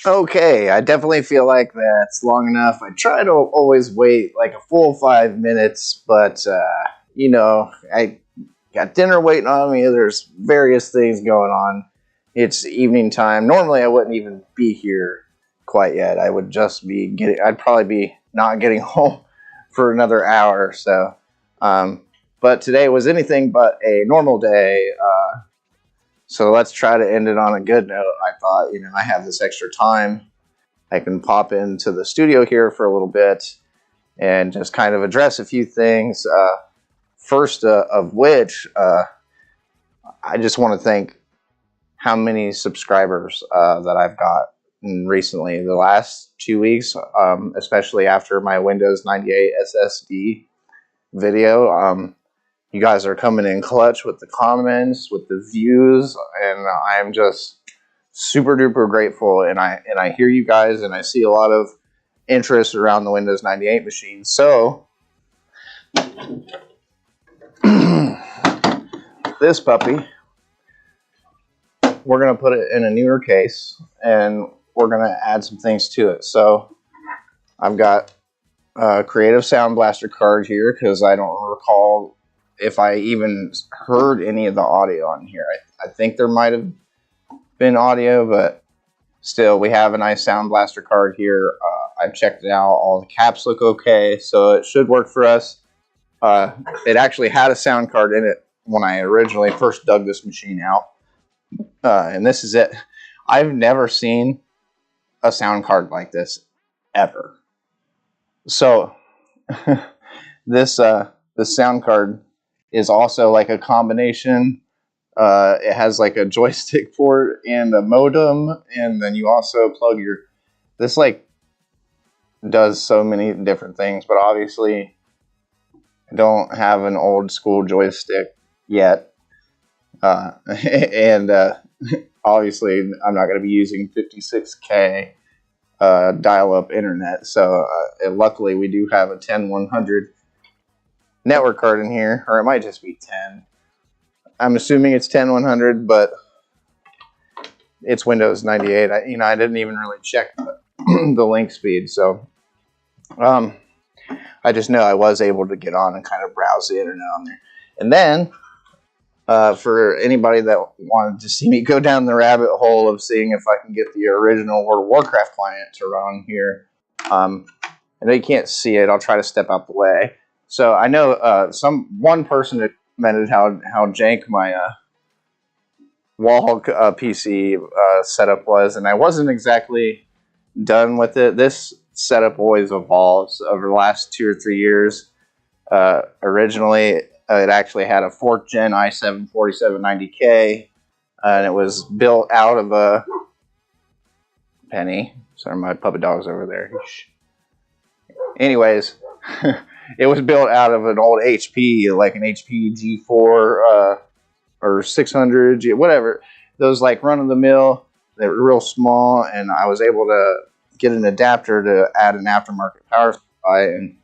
Okay, I definitely feel like that's long enough. I try to always wait like a full 5 minutes, but I got dinner waiting on me. There's various things going on. It's evening time. Normally, I wouldn't even be here quite yet. I would just be getting. I'd probably be not getting home for another hour or so. Um, but today was anything but a normal day. So let's try to end it on a good note. I thought, I have this extra time. I can pop into the studio here for a little bit and just kind of address a few things. First of which, I just want to thank how many subscribers that I've got recently. The last 2 weeks, especially after my Windows 98 SSD video. You guys are coming in clutch with the comments, with the views, and I'm just super duper grateful. And I hear you guys, and I see a lot of interest around the Windows 98 machine. So this puppy, we're gonna put it in a newer case, and we're gonna add some things to it. So I've got a Creative Sound Blaster card here because I don't recall if I even heard any of the audio on here. I think there might have been audio, but still, we have a nice Sound Blaster card here. I've checked it out. All the caps look okay, so it should work for us. It actually had a sound card in it when I originally first dug this machine out. And this is it. I've never seen a sound card like this ever. So this sound card is also like a combination. It has like a joystick port and a modem, and then you also plug your. This like does so many different things, but obviously I don't have an old school joystick yet, and obviously I'm not going to be using 56K dial-up internet. So luckily we do have a 10100 network card in here, or it might just be 10. I'm assuming it's 10100, but it's Windows 98. I didn't even really check the link speed, so I just know I was able to get on and kind of browse the internet on there. And then for anybody that wanted to see me go down the rabbit hole of seeing if I can get the original World of Warcraft client to run here, I know you can't see it. I'll try to step out the way. So I know one person commented how jank my wall PC setup was, and I wasn't exactly done with it. This setup always evolves over the last 2 or 3 years. Originally, it actually had a 4th gen i7 4790K, and it was built out of a Penny. Sorry, my puppy dog's over there. Anyways, it was built out of an old HP, like an HP G4 or 600, whatever. Those like run-of-the-mill, they were real small, and I was able to get an adapter to add an aftermarket power supply, and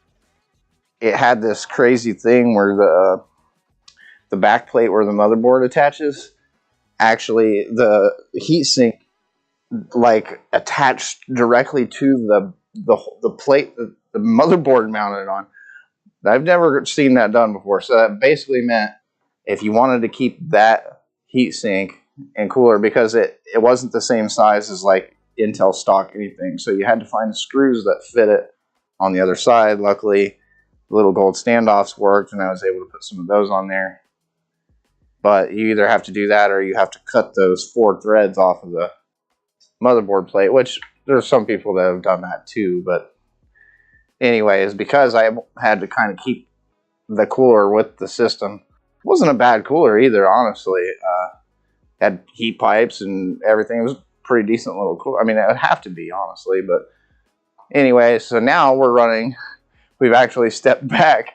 it had this crazy thing where the back plate where the motherboard attaches, actually the heatsink like attached directly to the plate that the motherboard mounted on. I've never seen that done before. So that basically meant if you wanted to keep that heatsink and cooler, because it wasn't the same size as like Intel stock anything, so you had to find screws that fit it on the other side. Luckily, the little gold standoffs worked, and I was able to put some of those on there. But you either have to do that or you have to cut those 4 threads off of the motherboard plate, which there's some people that have done that too. But anyways, because I had to kind of keep the cooler with the system, it wasn't a bad cooler either, honestly. Had heat pipes and everything. It was pretty decent little cooler. I mean, it would have to be, honestly. But anyway, so now we've actually stepped back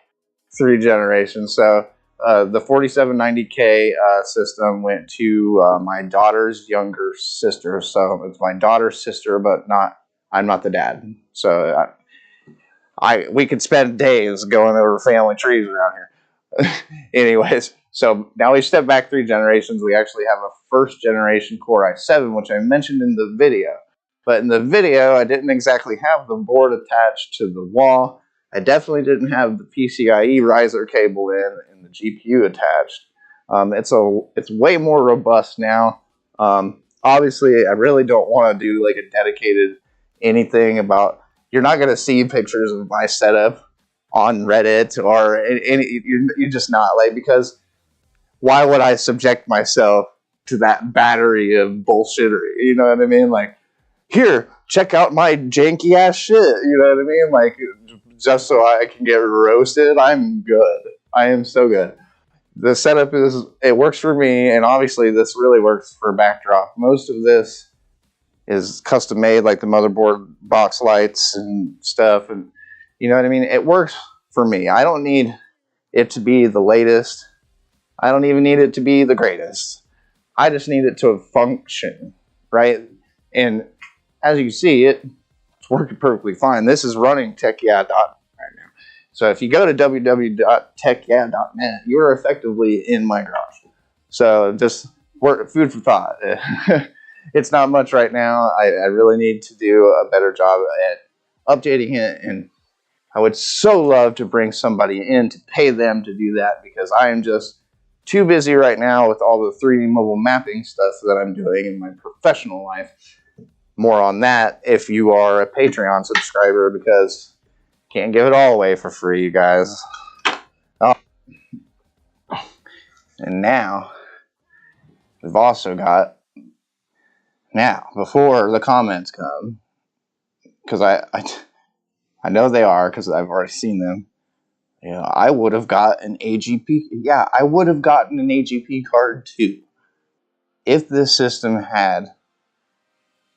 3 generations. So the 4790K system went to my daughter's younger sister. So it's my daughter's sister, but I'm not the dad. So we could spend days going over family trees around here. Anyways, so now we step back 3 generations. We actually have a 1st generation Core i7, which I mentioned in the video. But in the video, I didn't exactly have the board attached to the wall. I definitely didn't have the PCIe riser cable in and the GPU attached. It's way more robust now. Obviously, I really don't want to do like a dedicated anything about. You're not going to see pictures of my setup on Reddit or any. You're just not, like, because why would I subject myself to that battery of bullshittery? You know what I mean? Like, here, check out my janky ass shit. You know what I mean? Like, just so I can get roasted. I'm good. I am so good. The setup it works for me, and obviously this really works for Backdrop. Most of this is custom made, like the motherboard box lights and stuff, and you know what I mean? It works for me. I don't need it to be the latest. I don't even need it to be the greatest. I just need it to function, right? And as you see, it's working perfectly fine. This is running TechYeah.net right now. So if you go to www.techyeah.net, you are effectively in my garage. So just food for thought. It's not much right now. I really need to do a better job at updating it, and I would so love to bring somebody in to pay them to do that, because I am just too busy right now with all the 3D mobile mapping stuff that I'm doing in my professional life. More on that if you are a Patreon subscriber, because can't give it all away for free, you guys. Oh. And now we've also got, now before the comments come, because I know they are, because I've already seen them. You know, I would have got an AGP. Yeah, I would have gotten an AGP card too if this system had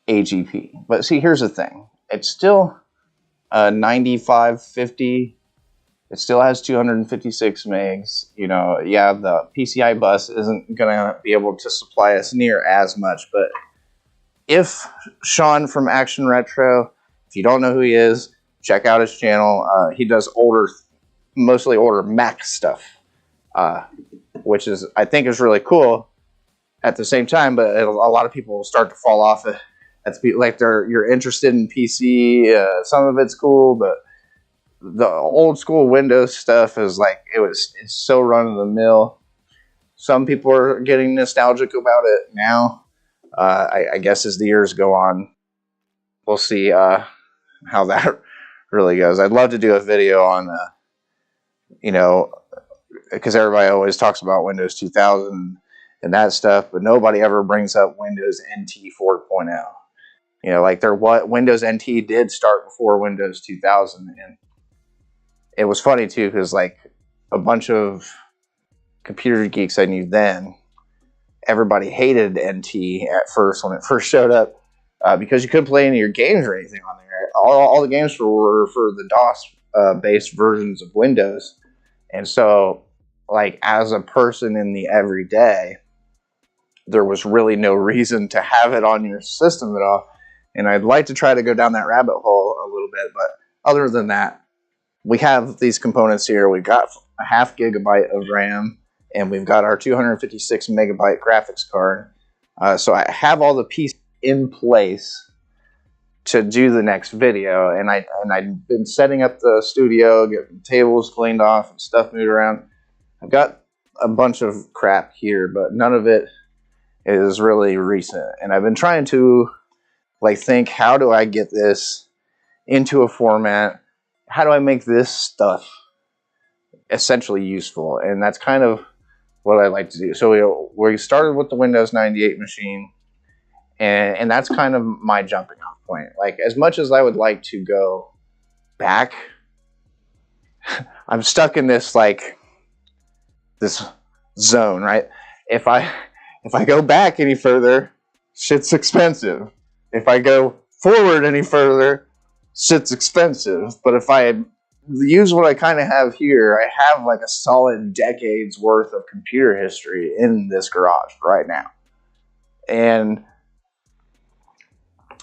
AGP. But see, here's the thing. It's still a 9550. It still has 256 megs. You know, yeah, the PCI bus isn't going to be able to supply us near as much. But if Sean from Action Retro, if you don't know who he is, check out his channel. He does mostly older Mac stuff, which is, I think, is really cool at the same time. But a lot of people will start to fall off it. That's like you're interested in PC. Some of it's cool, but the old school Windows stuff is like, it's so run of the mill. Some people are getting nostalgic about it now. I guess as the years go on, we'll see how that really goes. I'd love to do a video on, you know, because everybody always talks about Windows 2000 and that stuff, but nobody ever brings up Windows NT 4.0. You know, like Windows NT did start before Windows 2000, and it was funny too, because like a bunch of computer geeks I knew then, everybody hated NT at first when it first showed up, because you couldn't play any of your games or anything on there. All the games were for the DOS based versions of Windows, and so like as a person in the everyday, there was really no reason to have it on your system at all. And I'd like to try to go down that rabbit hole a little bit, but other than that, we have these components here. We've got a 0.5 gigabyte of RAM, and we've got our 256 megabyte graphics card. So I have all the pieces in place to do the next video, and I've been setting up the studio, getting tables cleaned off and stuff moved around. I've got a bunch of crap here, but none of it is really recent, and I've been trying to like think, how do I get this into a format? How do I make this stuff essentially useful? And that's kind of what I like to do. So we started with the Windows 98 machine, and that's kind of my jumping off point. Like, as much as I would like to go back, I'm stuck in this this zone, right? If I go back any further, shit's expensive. If I go forward any further, shit's expensive. But if I use what I kind of have here, I have like a solid decade's worth of computer history in this garage right now. And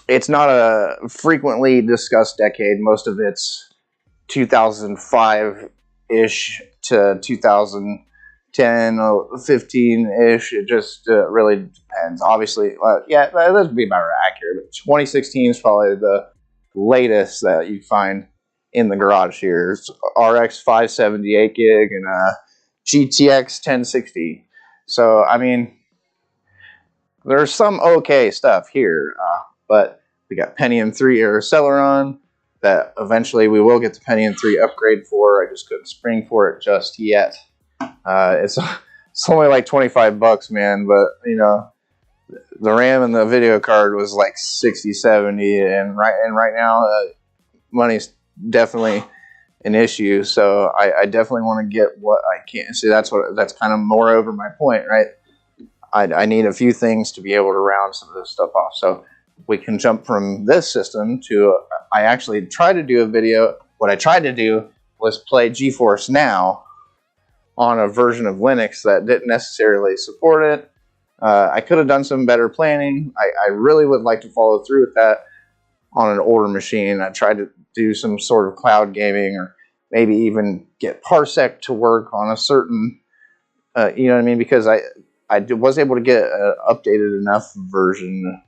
it's not a frequently discussed decade. Most of it's 2005-ish to 2010 10, 15-ish. It just really depends. Obviously, yeah, that would be about accurate. But 2016 is probably the latest that you find in the garage here. It's RX 570 8 gig and GTX 1060. So, I mean, there's some okay stuff here, but we got Pentium 3 or Celeron that eventually we will get the Pentium 3 upgrade for. I just couldn't spring for it just yet. It's only like $25, man, but you know, the RAM and the video card was like 60, 70, and right now money's definitely an issue. So I definitely want to get what I can. See, that's kind of more over my point, right? I need a few things to be able to round some of this stuff off. So we can jump from this system to, I actually tried to do a video. What I tried to do was play GeForce Now on a version of Linux that didn't necessarily support it. I could have done some better planning. I really would like to follow through with that on an older machine. I tried to do some sort of cloud gaming, or maybe even get Parsec to work on a certain, you know what I mean? Because I was able to get an updated enough version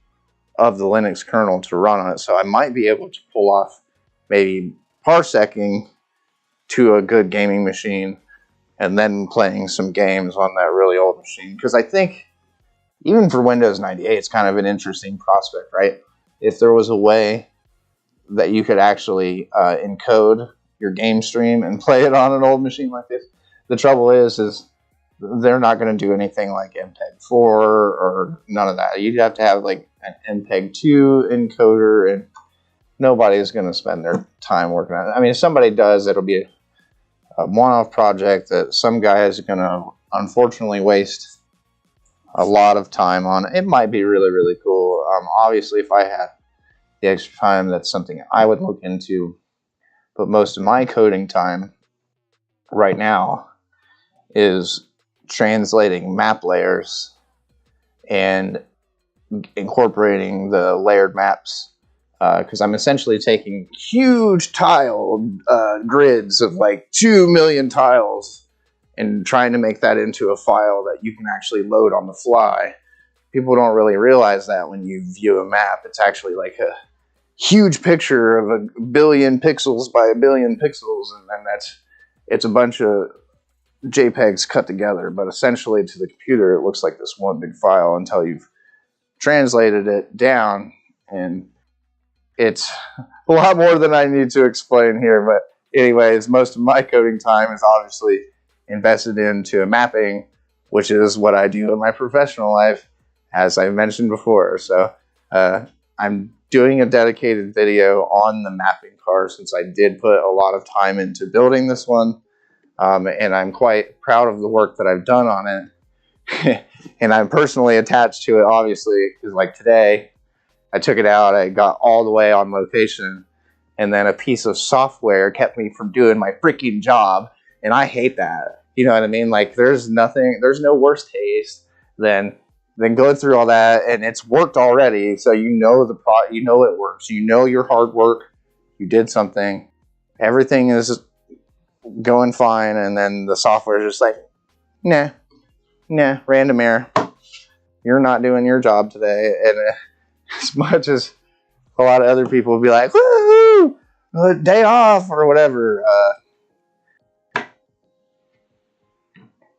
of the Linux kernel to run on it. So I might be able to pull off maybe parsecing to a good gaming machine and then playing some games on that really old machine. Because I think even for Windows 98, it's kind of an interesting prospect, right? If there was a way that you could actually encode your game stream and play it on an old machine like this. The trouble is they're not going to do anything like MPEG-4 or none of that. You'd have to have like an MPEG-2 encoder, and nobody's going to spend their time working on it. I mean, if somebody does, it'll be a one-off project that some guy is going to unfortunately waste a lot of time on. It might be really, really cool. Obviously, if I had the extra time, that's something I would look into. But most of my coding time right now is translating map layers and incorporating the layered maps, because I'm essentially taking huge tile grids of like 2 million tiles and trying to make that into a file that you can actually load on the fly. People don't really realize that when you view a map, it's actually like a huge picture of a billion pixels by a billion pixels, and then it's a bunch of JPEGs cut together, but essentially to the computer it looks like this one big file until you've translated it down, and it's a lot more than I need to explain here. But anyways, most of my coding time is obviously invested into mapping, which is what I do in my professional life, as I mentioned before. So I'm doing a dedicated video on the mapping car, since I did put a lot of time into building this one. And I'm quite proud of the work that I've done on it. And I'm personally attached to it, obviously, because like today, I took it out, I got all the way on location, and then a piece of software kept me from doing my freaking job, and I hate that. You know what I mean? Like, there's no worse taste than going through all that, and it's worked already, so you know you know it works. You know your hard work, you did something, everything is going fine, and then the software is just like, nah, random error. You're not doing your job today. And as much as a lot of other people would be like, woohoo, day off or whatever,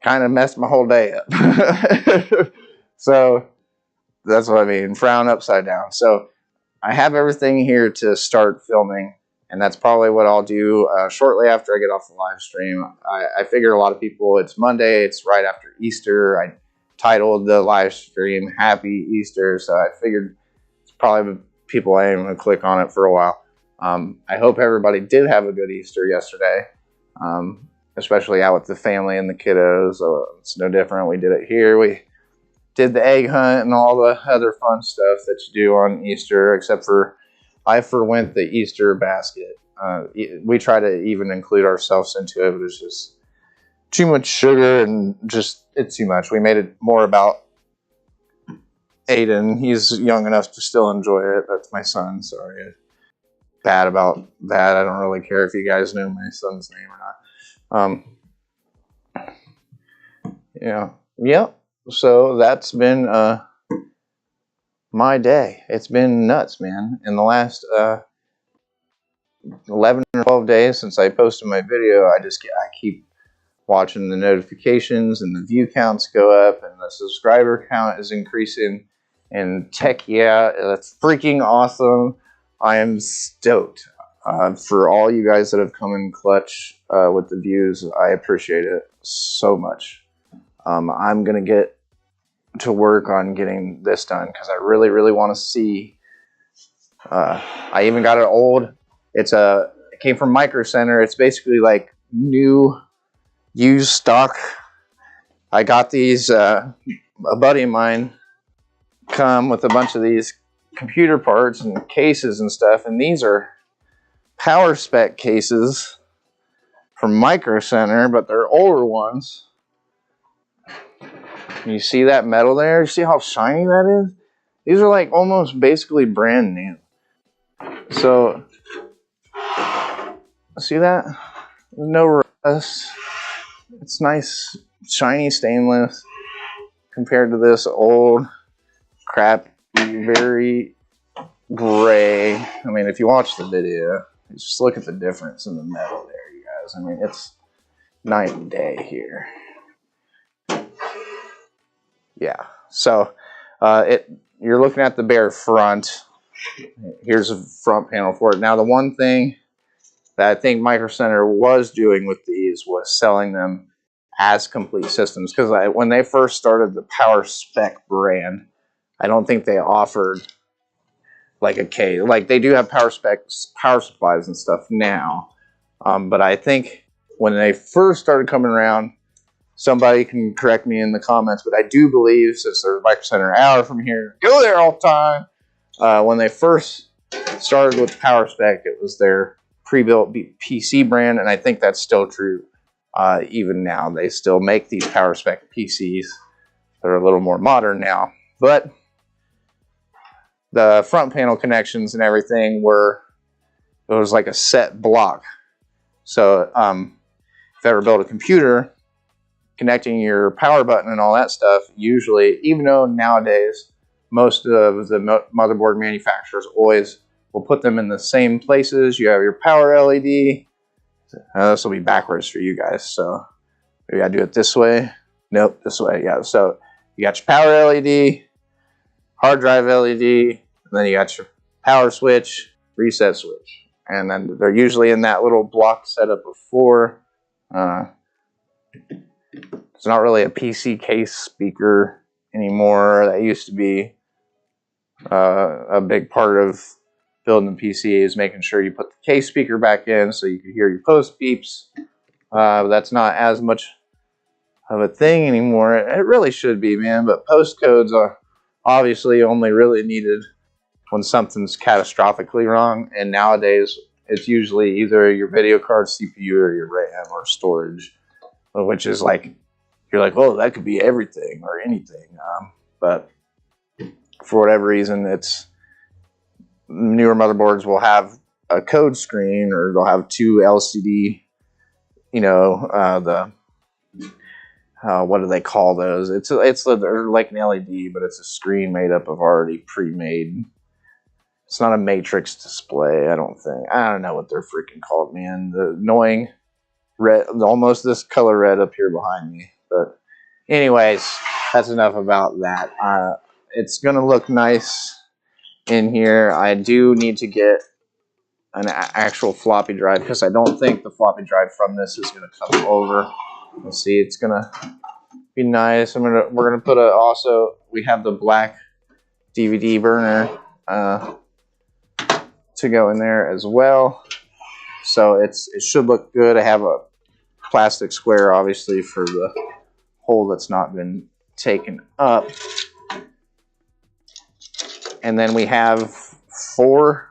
kind of messed my whole day up. So that's what I mean, frown upside down. So I have everything here to start filming, and that's probably what I'll do shortly after I get off the live stream. I figured a lot of people, it's Monday, it's right after Easter. I titled the live stream Happy Easter, so I figured it's probably people ain't going to click on it for a while. I hope everybody did have a good Easter yesterday, especially out with the family and the kiddos. It's no different. We did it here. We did the egg hunt and all the other fun stuff that you do on Easter, except for I forwent the Easter basket. We try to even include ourselves into it, but it's just too much sugar and just, it's too much. We made it more about Aiden. He's young enough to still enjoy it. That's my son. Sorry. Bad about that. I don't really care if you guys know my son's name or not. Yeah. Yep. So that's been my day. It's been nuts, man. In the last 11 or 12 days since I posted my video, I keep watching the notifications and the view counts go up and the subscriber count is increasing. And tech, yeah, that's freaking awesome. I am stoked for all you guys that have come in clutch with the views. I appreciate it so much. I'm gonna get to work on getting this done because I really, really want to see. I even got it old. It came from Micro Center. It's basically like new used stock. I got these. A buddy of mine come with a bunch of these computer parts and cases and stuff, and these are power spec cases from Micro Center, but they're older ones. You see that metal there? You see how shiny that is? These are like almost basically brand new. So, see that? No rust. It's nice, shiny stainless compared to this old crap, very gray. I mean, if you watch the video, just look at the difference in the metal there, you guys. I mean, it's night and day here. Yeah, so you're looking at the bare front. Here's a front panel for it. Now, the one thing that I think Micro Center was doing with these was selling them as complete systems, because when they first started the Power Spec brand, I don't think they offered like a case. Like, they do have Power Specs, power supplies and stuff now, but I think when they first started coming around, somebody can correct me in the comments, but I do believe, since there's a Micro Center an hour from here, go there all the time. When they first started with Power Spec, it was their pre-built PC brand, and I think that's still true even now. They still make these Power Spec PCs. They're a little more modern now, but the front panel connections and everything it was like a set block. So if you ever build a computer, connecting your power button and all that stuff, usually, even though nowadays most of the motherboard manufacturers always will put them in the same places. You have your power LED. This will be backwards for you guys, so you gotta do it this way. Nope, this way. Yeah, so you got your power LED, hard drive LED, and then you got your power switch, reset switch, and then they're usually in that little block setup of 4. It's not really a PC case speaker anymore. That used to be a big part of building the PC, is making sure you put the case speaker back in so you can hear your post beeps. That's not as much of a thing anymore. It really should be, man, but post codes are obviously only really needed when something's catastrophically wrong, and nowadays it's usually either your video card, CPU, or your RAM or storage, which is like, you're like, oh, that could be everything or anything. But for whatever reason, it's newer motherboards will have a code screen, or they'll have 2 LCD, what do they call those? They're like an LED, but it's a screen made up of already pre-made. It's not a matrix display, I don't think. I don't know what they're freaking called, man. The annoying red, almost this color red up here behind me. But anyways, that's enough about that. It's gonna look nice in here. I do need to get an actual floppy drive, because I don't think the floppy drive from this is gonna come over. Let's see, it's gonna be nice. We're gonna put also, we have the black DVD burner to go in there as well. So it should look good. I have a plastic square, obviously, for the hole that's not been taken up. And then we have 4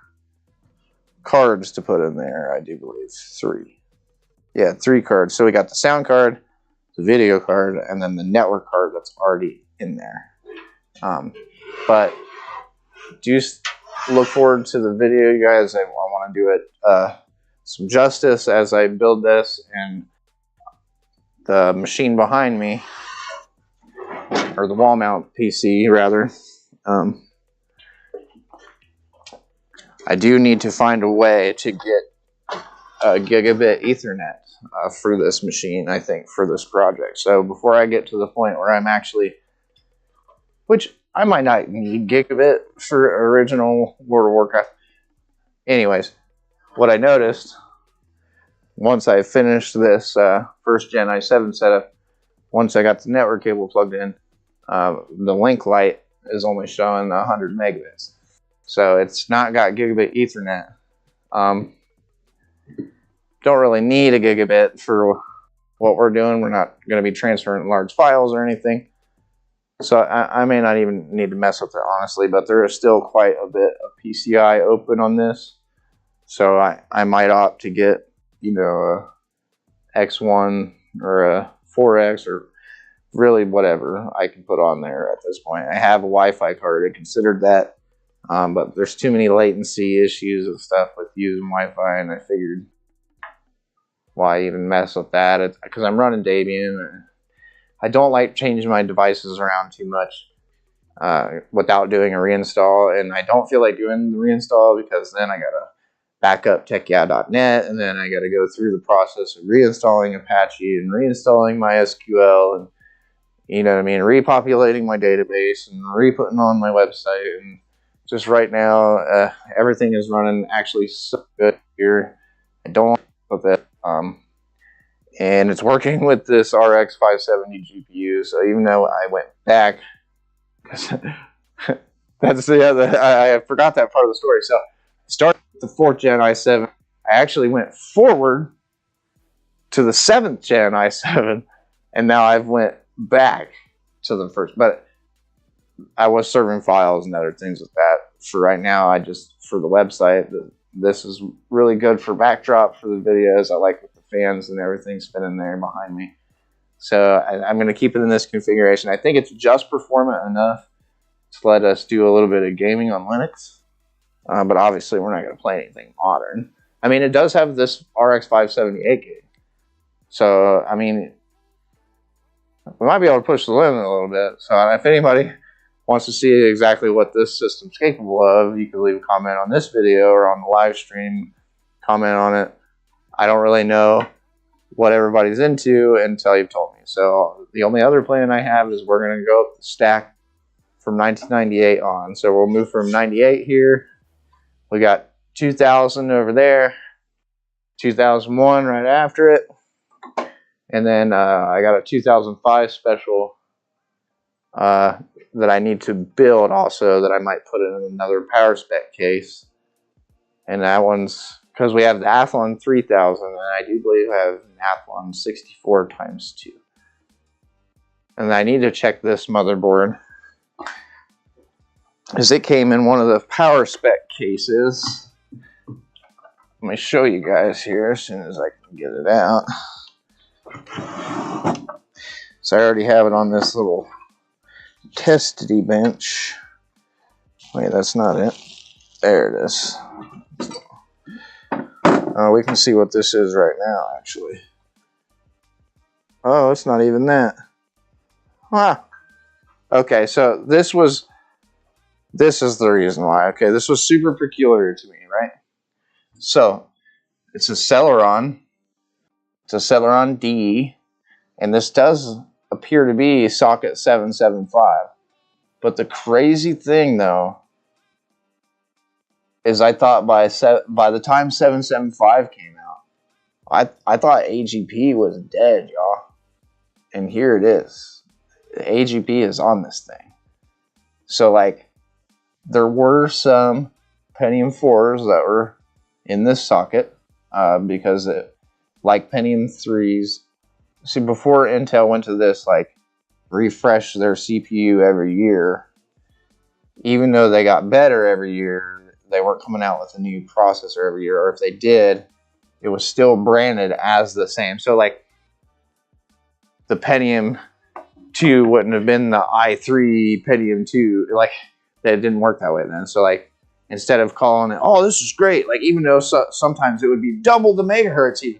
cards to put in there, I do believe. 3. Yeah, 3 cards. So we got the sound card, the video card, and then the network card that's already in there. But do look forward to the video, you guys. I want to do it some justice as I build this, and the machine behind me or the wall mount PC rather. I do need to find a way to get a gigabit Ethernet for this machine, I think, for this project. So before I get to the point where I'm actually, which I might not need gigabit for original World of Warcraft. Anyways, what I noticed once I finished this first gen i7 setup, once I got the network cable plugged in, the link light is only showing 100 megabits. So it's not got gigabit Ethernet. Don't really need a gigabit for what we're doing. We're not going to be transferring large files or anything. So I may not even need to mess with it, honestly, but there is still quite a bit of PCI open on this. So I might opt to get, you know, a X1 or a 4X or really whatever I can put on there at this point. I have a Wi-Fi card. I considered that, but there's too many latency issues and stuff with using Wi-Fi, and I figured, why even mess with that? Because I'm running Debian. I don't like changing my devices around too much without doing a reinstall, and I don't feel like doing the reinstall because then I gotta back up techyeah.net, and then I gotta go through the process of reinstalling Apache and reinstalling MySQL, and you know what I mean, repopulating my database and re-putting on my website. And just right now, everything is running actually so good here. I don't want to with it. And it's working with this RX 570 GPU. So even though I went back, that's the other, I forgot that part of the story. So starting with the 4th gen i7, I actually went forward to the 7th gen i7, and now I've went back to the first. But I was serving files and other things with that. For right now, I just, for the website, this is really good for backdrop for the videos. I like with the fans and everything spinning there behind me. So I'm going to keep it in this configuration. I think it's just performant enough to let us do a little bit of gaming on Linux. But obviously, we're not going to play anything modern. I mean, it does have this RX 578 gig. So, I mean, we might be able to push the limit a little bit. So if anybody wants to see exactly what this system's capable of, you can leave a comment on this video or on the live stream, comment on it. I don't really know what everybody's into until you've told me. So the only other plan I have is we're going to go up the stack from 1998 on. So we'll move from 98 here. We got 2000 over there, 2001 right after it. And then I got a 2005 special that I need to build also, that I might put in another power spec case. And that one's because we have the Athlon 3000, and I do believe I have an Athlon 64x2. And I need to check this motherboard, as it came in one of the power spec cases. Let me show you guys here as soon as I can get it out. So I already have it on this little testity bench. Wait, that's not it. There it is. We can see what this is right now, actually. Oh, it's not even that. Ah. Okay, so this is the reason why. Okay, this was super peculiar to me, right? So, it's a Celeron. It's a Celeron D, and this does appear to be socket 775. But the crazy thing, though, is I thought by the time 775 came out, I thought AGP was dead, y'all. And here it is. The AGP is on this thing. So, like, there were some Pentium 4s that were in this socket because it, like Pentium 3s, see, before Intel went to this, like, refresh their CPU every year, even though they got better every year, they weren't coming out with a new processor every year, or if they did, it was still branded as the same. So, like, the Pentium 2 wouldn't have been the i3 Pentium 2. Like, that didn't work that way then. So, like, instead of calling it, oh, this is great, like, even though sometimes it would be double the megahertz,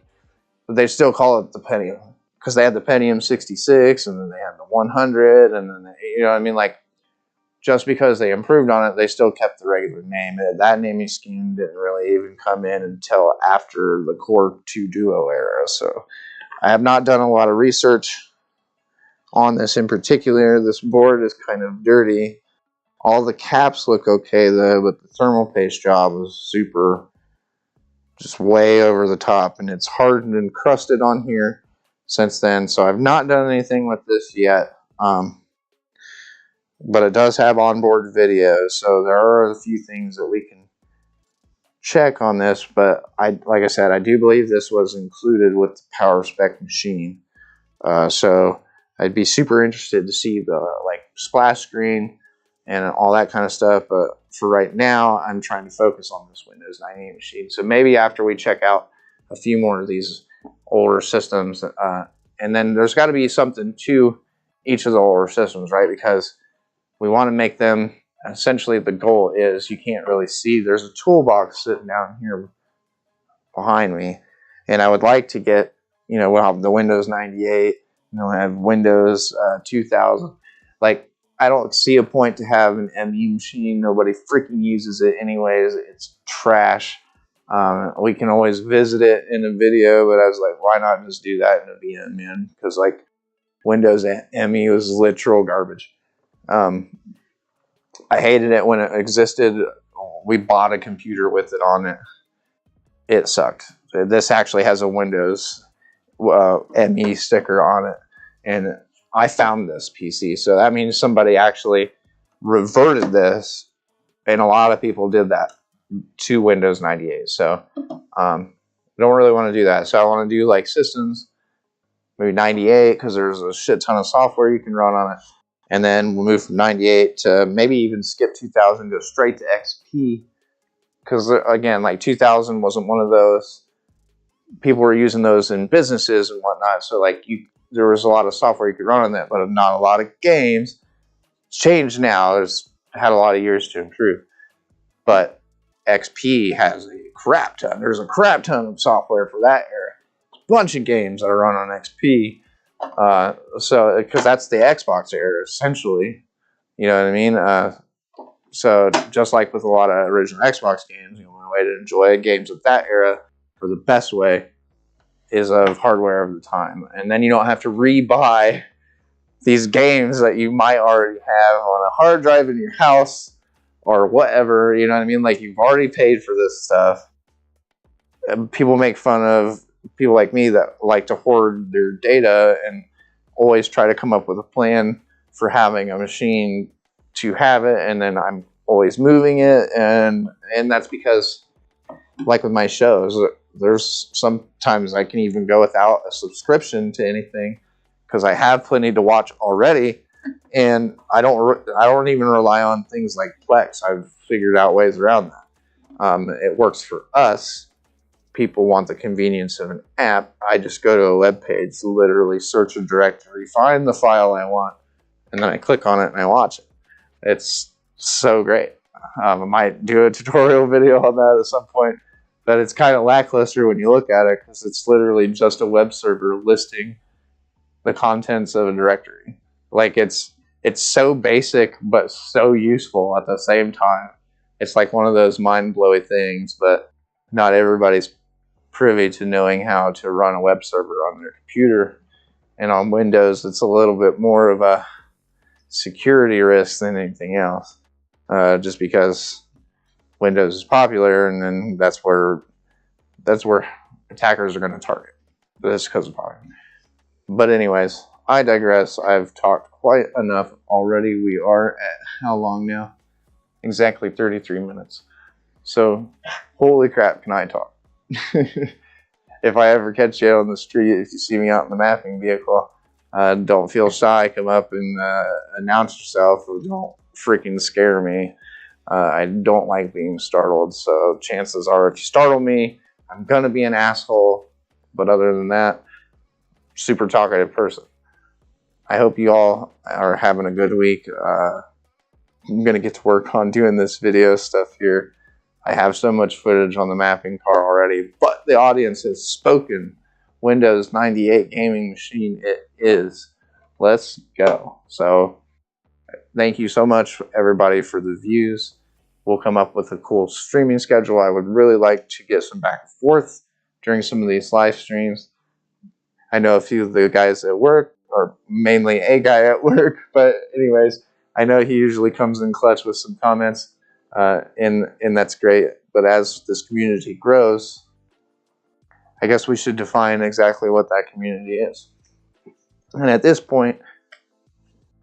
but they still call it the Pentium. because they had the Pentium 66, and then they had the 100, and then you know what I mean, like, just because they improved on it, they still kept the regular name. That naming scheme didn't really even come in until after the Core 2 Duo era. So I have not done a lot of research on this in particular. This board is kind of dirty. All the caps look okay though, but the thermal paste job was super, just way over the top, and it's hardened and crusted on here since then. So I've not done anything with this yet. But it does have onboard video, so there are a few things that we can check on this. But like I said, I do believe this was included with the Power Spec machine. So I'd be super interested to see the splash screen and all that kind of stuff. But for right now, I'm trying to focus on this Windows 98 machine. So maybe after we check out a few more of these older systems, and then there's got to be something to each of the older systems, right? Because we want to make them, essentially the goal is, you can't really see, there's a toolbox sitting down here behind me, and I would like to get, we'll have the Windows 98, we'll have Windows 2000. Like, I don't see a point to have an ME machine. Nobody freaking uses it anyways. It's trash. We can always visit it in a video, but I was like, why not just do that in a VM, man? Because Windows ME was literal garbage. I hated it when it existed. We bought a computer with it on it. It sucked. This actually has a Windows ME sticker on it, and I found this PC, so that means somebody actually reverted this, and a lot of people did that to Windows 98. So I don't really want to do that. So I want to do systems, maybe 98, because there's a shit ton of software you can run on it. And then we'll move from 98 to maybe even skip 2000, go straight to XP. Because, again, 2000 wasn't one of those. People were using those in businesses and whatnot. So, there was a lot of software you could run on that, but not a lot of games. It's changed now. It's had a lot of years to improve. But XP has a crap ton. There's a crap ton of software for that era. A bunch of games that are run on XP. So because that's the Xbox era, essentially, you know what I mean? So just like with a lot of original Xbox games, one way to enjoy games of that era, or the best way, is of hardware of the time. And then you don't have to re-buy these games that you might already have on a hard drive in your house or whatever, you know what I mean? You've already paid for this stuff. And people make fun of people like me that like to hoard their data and always try to come up with a plan for having a machine to have it, and then I'm always moving it, and that's because, with my shows, there's sometimes I can even go without a subscription to anything because I have plenty to watch already, and I don't even rely on things like Plex. I've figured out ways around that. It works for us. People want the convenience of an app. I just go to a web page, literally search a directory, find the file I want, and then I click on it and I watch it. It's so great. I might do a tutorial video on that at some point, but it's kind of lackluster when you look at it because it's literally just a web server listing the contents of a directory. It's so basic but so useful at the same time. It's one of those mind-blowing things, but not everybody's privy to knowing how to run a web server on their computer. And on Windows, it's a little bit more of a security risk than anything else, just because Windows is popular, and then that's where attackers are going to target. That's because of popular. But anyways, I digress. I've talked quite enough already. We are at how long now? Exactly 33 minutes. So, holy crap, can I talk? If I ever catch you on the street, if you see me out in the mapping vehicle, don't feel shy. Come up and announce yourself. Don't freaking scare me. I don't like being startled, so chances are if you startle me, I'm going to be an asshole. But other than that, super talkative person. I hope you all are having a good week. I'm going to get to work on doing this video stuff here. I have so much footage on the mapping car already, but the audience has spoken Windows 98 gaming machine it is. Let's go. So thank you so much, everybody, for the views. We'll come up with a cool streaming schedule. I would really like to get some back and forth during some of these live streams. I know a few of the guys at work, or mainly a guy at work, but anyways, I know he usually comes in clutch with some comments, and that's great. But as this community grows, I guess we should define exactly what that community is. And at this point,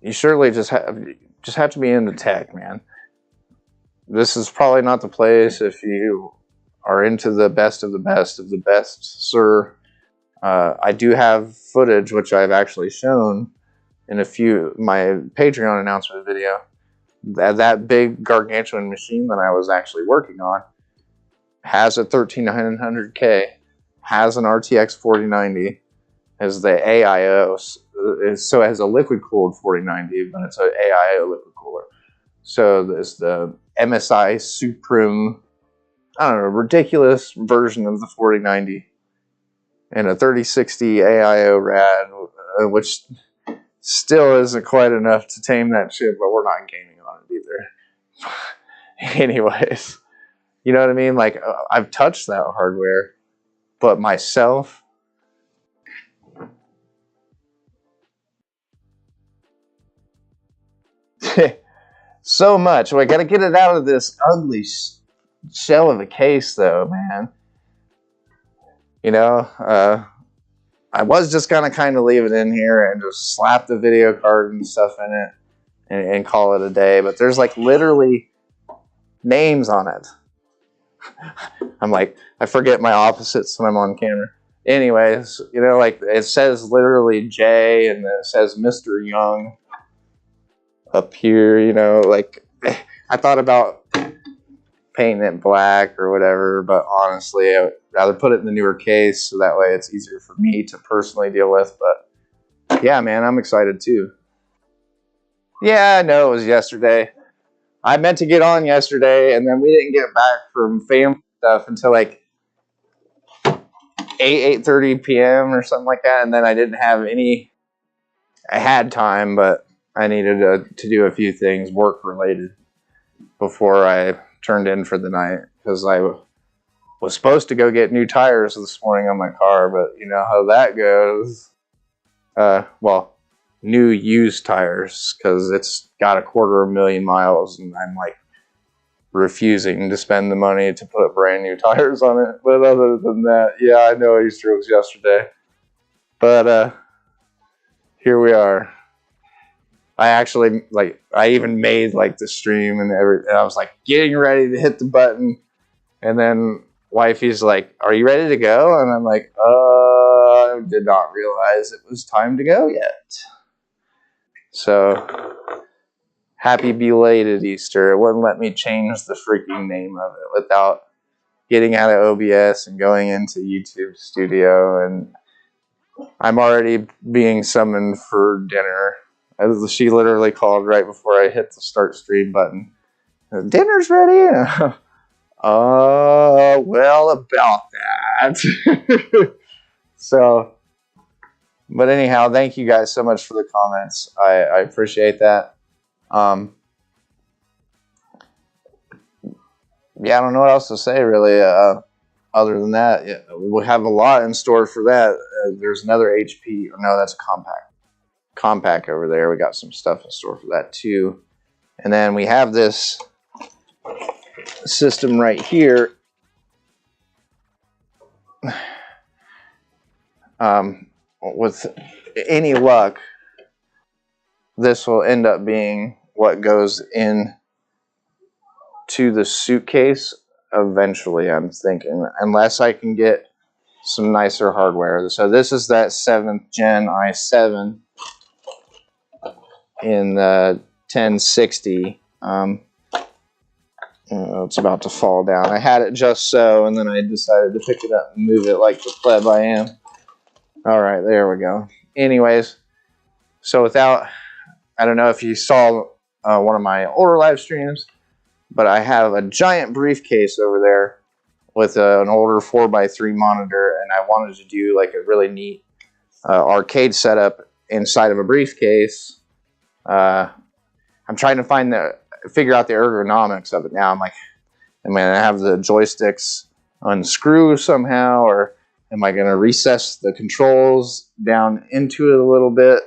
you surely just have to be into tech, man. This is probably not the place if you are into the best of the best of the best, sir. I do have footage which I've actually shown in my Patreon announcement video. That big gargantuan machine that I was actually working on has a 13900K, has an RTX 4090, has the AIO, so it has a liquid cooled 4090, but it's an AIO liquid cooler. So there's the MSI Supreme, I don't know, ridiculous version of the 4090, and a 3060 AIO RAD, which still isn't quite enough to tame that chip, but we're not gaming on it either. Anyways, you know what I mean? Like, I've touched that hardware, but myself, so much. Well, I got to get it out of this ugly shell of a case, though, man. You know, I was just gonna kind of leave it in here and just slap the video card and stuff in it and call it a day. But there's like literally names on it. I'm like, I forget my opposites when I'm on camera. Anyways, you know, like it says literally J, and it says Mr. Young up here. You know, like I thought about painting it black or whatever, but honestly, I would rather put it in the newer case so that way it's easier for me to personally deal with. But yeah, man, I'm excited too. Yeah, I know it was yesterday. I meant to get on yesterday, and then we didn't get back from family stuff until like 8:30 p.m. or something like that, and then I didn't have any. I had time, but I needed to do a few things work related before I turned in for the night, because I was supposed to go get new tires this morning on my car, but you know how that goes. Well, new used tires, because it's got 250,000 miles, and I'm like refusing to spend the money to put brand new tires on it. But other than that, yeah, I know Easter was yesterday, but here we are. I actually, like, I even made, like, the stream and everything. I was, like, getting ready to hit the button. And then wifey's like, are you ready to go? And I'm like, I did not realize it was time to go yet. So, happy belated Easter. It wouldn't let me change the freaking name of it without getting out of OBS and going into YouTube Studio. And I'm already being summoned for dinner. She literally called right before I hit the start stream button. Dinner's ready. Well, about that. So, but anyhow, thank you guys so much for the comments. I appreciate that. Yeah, I don't know what else to say really. Other than that, yeah, we have a lot in store for that. There's another HP. No, that's a compact over there. We got some stuff in store for that too. And then we have this system right here. With any luck, this will end up being what goes in to the suitcase eventually, I'm thinking, unless I can get some nicer hardware. So this is that 7th gen i7 in the 1060. It's about to fall down. I had it just so, and then I decided to pick it up and move it like the pleb I am. All right, there we go. Anyways, so without, I don't know if you saw one of my older live streams, but I have a giant briefcase over there with an older 4x3 monitor, and I wanted to do like a really neat arcade setup inside of a briefcase. I'm trying to figure out the ergonomics of it now. I'm like, am I going to have the joysticks unscrew somehow, or am I going to recess the controls down into it a little bit?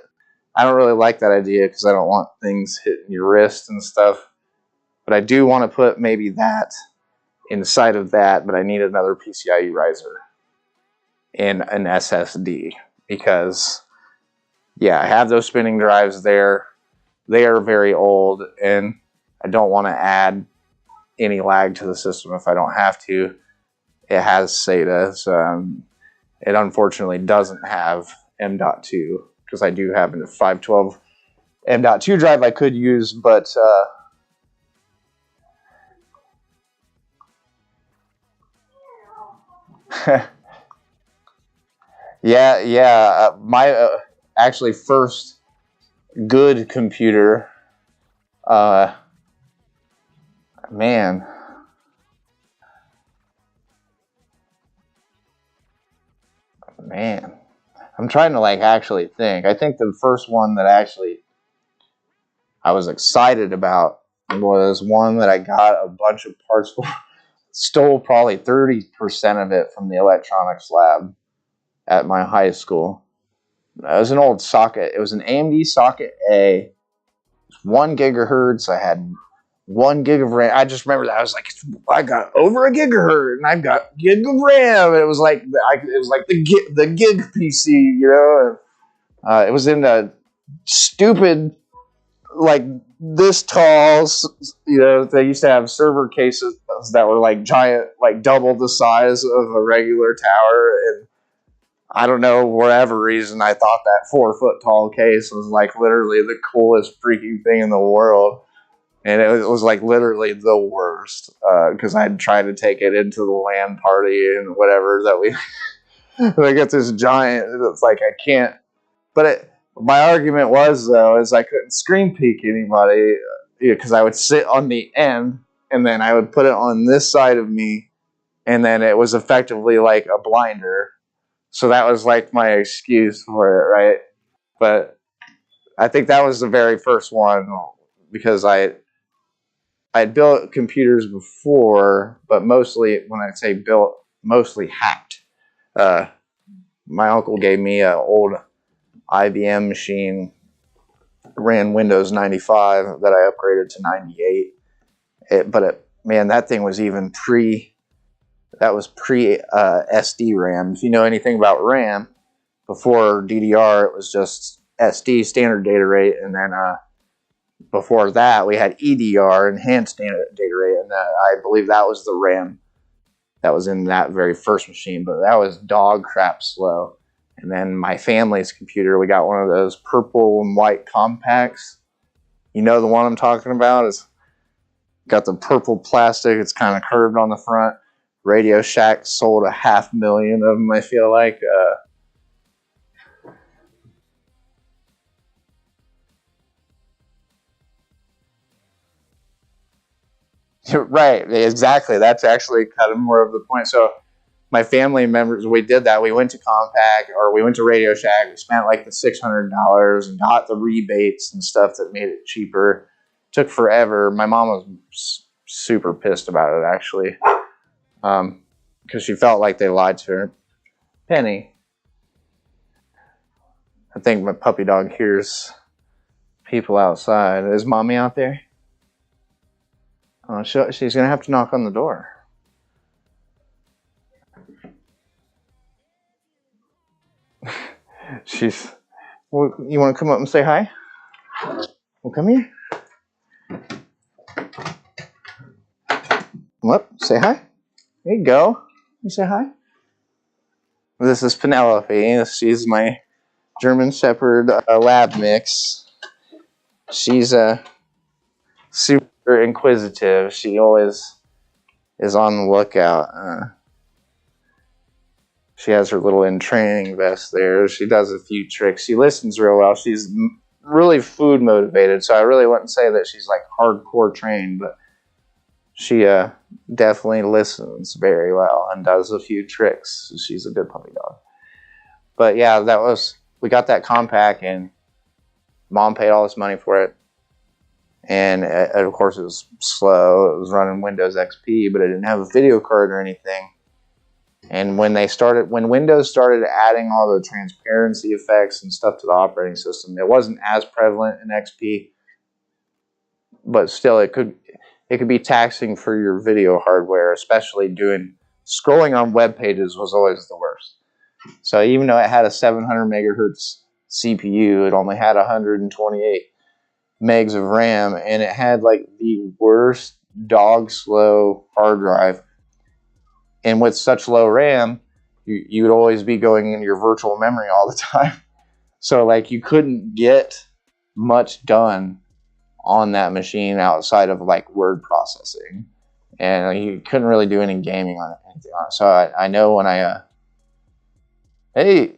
I don't really like that idea because I don't want things hitting your wrist and stuff. But I do want to put maybe that inside of that, but I need another PCIe riser and an SSD because, yeah, I have those spinning drives there. They are very old, and I don't want to add any lag to the system if I don't have to. It has SATA, so it unfortunately doesn't have M.2 because I do have a 512 M.2 drive I could use, but yeah. My actually first good computer, man. I'm trying to like actually think. I think the first one that actually I was excited about was one that I got a bunch of parts for. Stole probably 30% of it from the electronics lab at my high school. It was an old socket. It was an AMD socket A. 1 gigahertz. I had 1 gig of RAM. I just remember that I was like, I got over a gigahertz, and I've got gig of RAM. And it was like the gig PC, you know. It was in a stupid, like this tall, you know. They used to have server cases that were like giant, like double the size of a regular tower, and I don't know, for whatever reason, I thought that 4-foot tall case was like literally the coolest freaking thing in the world. And it was like literally the worst because I'd tried to take it into the LAN party and whatever that we I got this giant. It's like I can't. But my argument was though is I couldn't screen peek anybody because I would sit on the end and then I would put it on this side of me, and then it was effectively like a blinder. So that was like my excuse for it, right? But I think that was the very first one because I had built computers before, but mostly, when I say built, mostly hacked. My uncle gave me an old IBM machine, ran Windows 95 that I upgraded to 98. Man, that thing was even pre SD RAM. If you know anything about RAM, before DDR, it was just SD, standard data rate, and then before that, we had EDR, enhanced data rate, and I believe that was the RAM that was in that very first machine, but that was dog crap slow. And then my family's computer, we got one of those purple and white compacts. You know the one I'm talking about? It's got the purple plastic. It's kind of curved on the front. Radio Shack sold 500,000 of them, I feel like. Right, exactly. That's actually kind of more of the point. So my family members, we did that. We went to Compaq, or we went to Radio Shack. We spent like the $600 and got the rebates and stuff that made it cheaper. Took forever. My mom was super pissed about it, actually, because she felt like they lied to her. Penny. I think my puppy dog hears people outside. Is Mommy out there? Oh, she's going to have to knock on the door. Well, you want to come up and say hi? Well, come here. Come up, say hi. There you go. You say hi. This is Penelope. She's my German Shepherd lab mix. She's super inquisitive. She always is on the lookout. She has her little in training vest there. She does a few tricks. She listens real well. She's really food motivated, so I really wouldn't say that she's like hardcore trained, but She definitely listens very well and does a few tricks. She's a good puppy dog. But yeah, we got that compact, and Mom paid all this money for it. And of course it was slow. It was running Windows XP, but it didn't have a video card or anything. And when Windows started adding all the transparency effects and stuff to the operating system, it wasn't as prevalent in XP, but still it could be taxing for your video hardware, especially scrolling on web pages was always the worst. So even though it had a 700 megahertz CPU, it only had 128 megs of RAM, and it had like the worst dog slow hard drive. And with such low RAM, you would always be going into your virtual memory all the time. So like you couldn't get much done on that machine outside of like word processing, and you couldn't really do any gaming on anything on it. So I know when hey,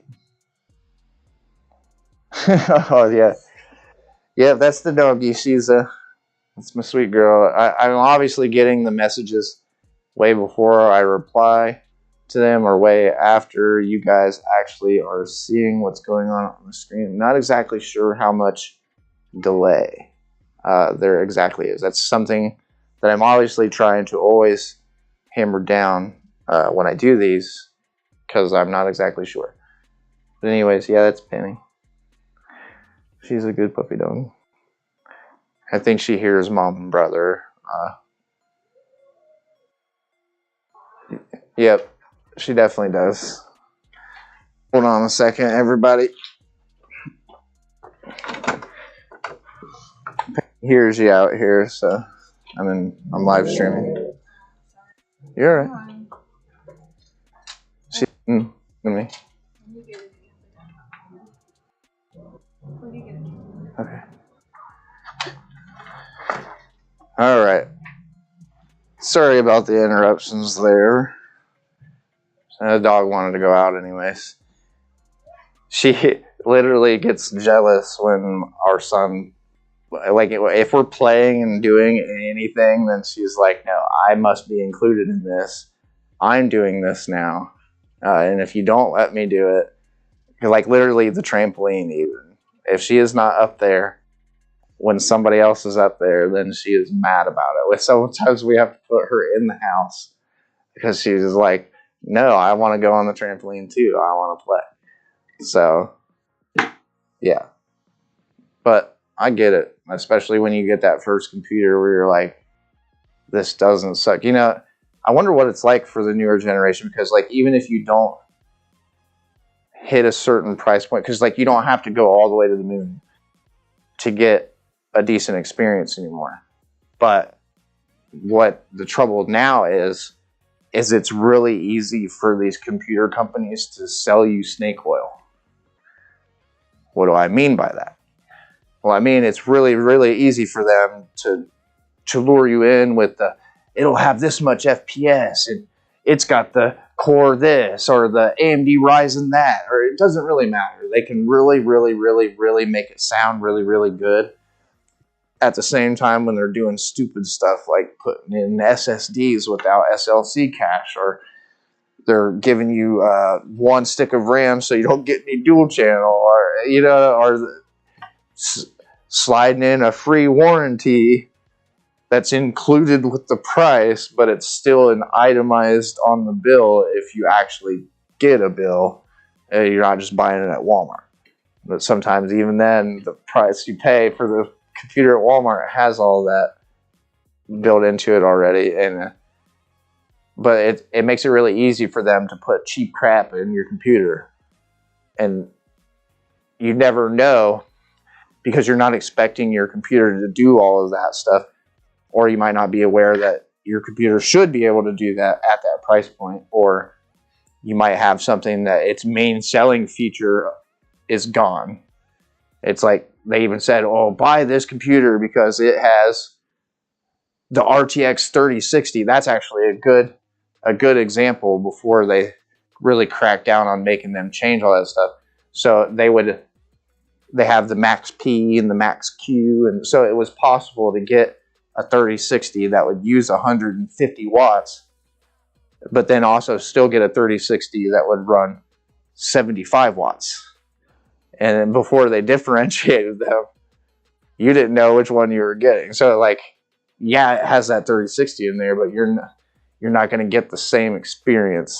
oh yeah, that's the doggy. That's my sweet girl. I'm obviously getting the messages way before I reply to them, or way after you guys actually are seeing what's going on the screen. I'm not exactly sure how much delay there exactly is. That's something that I'm obviously trying to always hammer down when I do these, because I'm not exactly sure. But anyways, yeah, that's Penny. She's a good puppy dog. I think she hears Mom and Brother. Yep, she definitely does. Hold on a second, everybody. Here's you out here, so I'm live streaming. You're alright. She me. Okay. All right. Sorry about the interruptions there. The dog wanted to go out anyways. She literally gets jealous when our son, like, if we're playing and doing anything, then she's like, no, I must be included in this. I'm doing this now. And if you don't let me do it, like literally the trampoline even, if she is not up there when somebody else is up there, then she is mad about it. Sometimes we have to put her in the house because she's like, no, I want to go on the trampoline too. I want to play. So, yeah. But I get it, especially when you get that first computer where you're like, this doesn't suck. You know, I wonder what it's like for the newer generation, because like even if you don't hit a certain price point, because like you don't have to go all the way to the moon to get a decent experience anymore. But what the trouble now is it's really easy for these computer companies to sell you snake oil. What do I mean by that? Well, I mean, it's really, really easy for them to lure you in with it'll have this much FPS, and it's got the Core this, or the AMD Ryzen that, or it doesn't really matter. They can really, really, really, really make it sound really, really good. At the same time, when they're doing stupid stuff like putting in SSDs without SLC cache, or they're giving you one stick of RAM so you don't get any dual channel, or or sliding in a free warranty that's included with the price, but it's still an itemized on the bill if you actually get a bill. You're not just buying it at Walmart. But sometimes even then, the price you pay for the computer at Walmart has all that built into it already. But it makes it really easy for them to put cheap crap in your computer. And you never know, because you're not expecting your computer to do all of that stuff. Or you might not be aware that your computer should be able to do that at that price point. Or you might have something that its main selling feature is gone. It's like they even said, oh, buy this computer because it has the RTX 3060. That's actually a good example before they really cracked down on making them change all that stuff. So they have the Max P and the Max Q, and so it was possible to get a 3060 that would use 150 watts, but then also still get a 3060 that would run 75 watts. And before they differentiated them, you didn't know which one you were getting. So like, yeah, it has that 3060 in there, but you're not going to get the same experience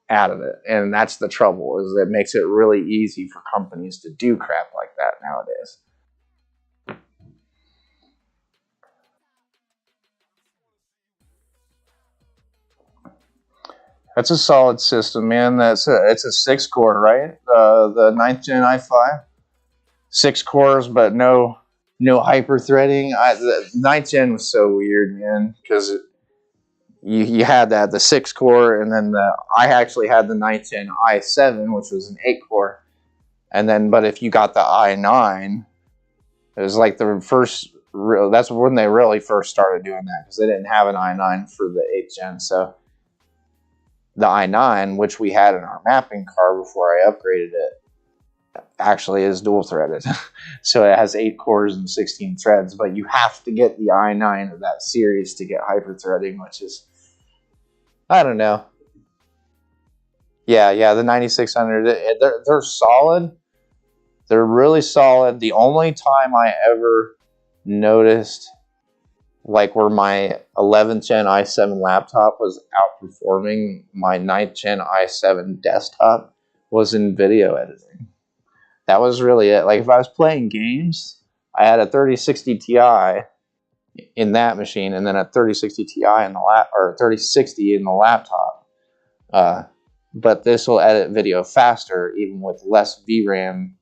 out of it. And that's the trouble, is it makes it really easy for companies to do crap like that nowadays. That's a solid system, man. It's a 6-core, right? The 9th gen i5, 6 cores, but no hyper threading. The 9th gen was so weird, man, because you had the 6-core, and then I actually had the 9th gen i7, which was an 8-core, and then but if you got the i9, it was like the first. That's when they really first started doing that, because they didn't have an i9 for the 8th gen, so. The i9, which we had in our mapping car before I upgraded it, actually is dual threaded. So it has 8 cores and 16 threads, but you have to get the i9 of that series to get hyper threading, which is, I don't know. Yeah, the 9600, they're solid. They're really solid. The only time I ever noticed like where my 11th gen i7 laptop was outperforming my 9th gen i7 desktop was in video editing. That was really it. Like if I was playing games, I had a 3060 Ti in that machine, and then a 3060 Ti in the or 3060 in the laptop. But this will edit video faster, even with less VRAM,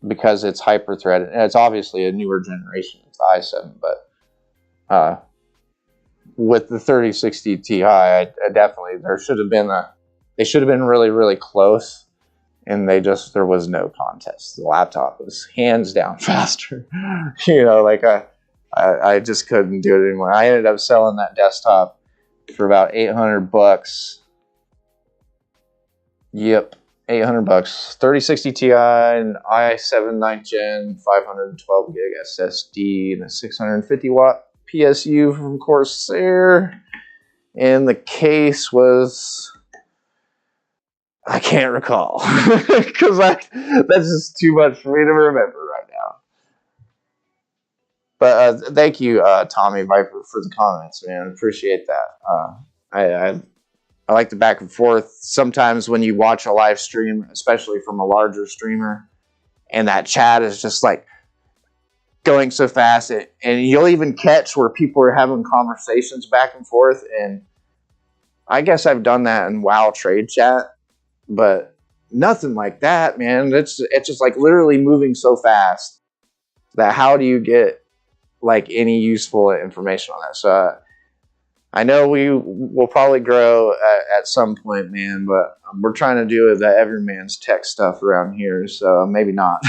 because it's hyper-threaded. And it's obviously a newer generation. It's the i7, but with the 3060 Ti, I definitely, they should have been really, really close, and there was no contest. The laptop was hands down faster. Like I just couldn't do it anymore. I ended up selling that desktop for about $800. Yep, $800. 3060 Ti, and i7 9th gen, 512 gig SSD, and a 650 watt PSU from Corsair. And the case was, I can't recall, because that's just too much for me to remember right now. But thank you, Tommy Viper, for the comments, man. Appreciate that. I like the back and forth. Sometimes when you watch a live stream, especially from a larger streamer, and that chat is just like going so fast, and you'll even catch where people are having conversations back and forth. And I guess I've done that in WoW trade chat, but nothing like that, man. It's just like literally moving so fast that how do you get like any useful information on that? So I know we will probably grow at some point, man, but we're trying to do the everyman's tech stuff around here, so maybe not.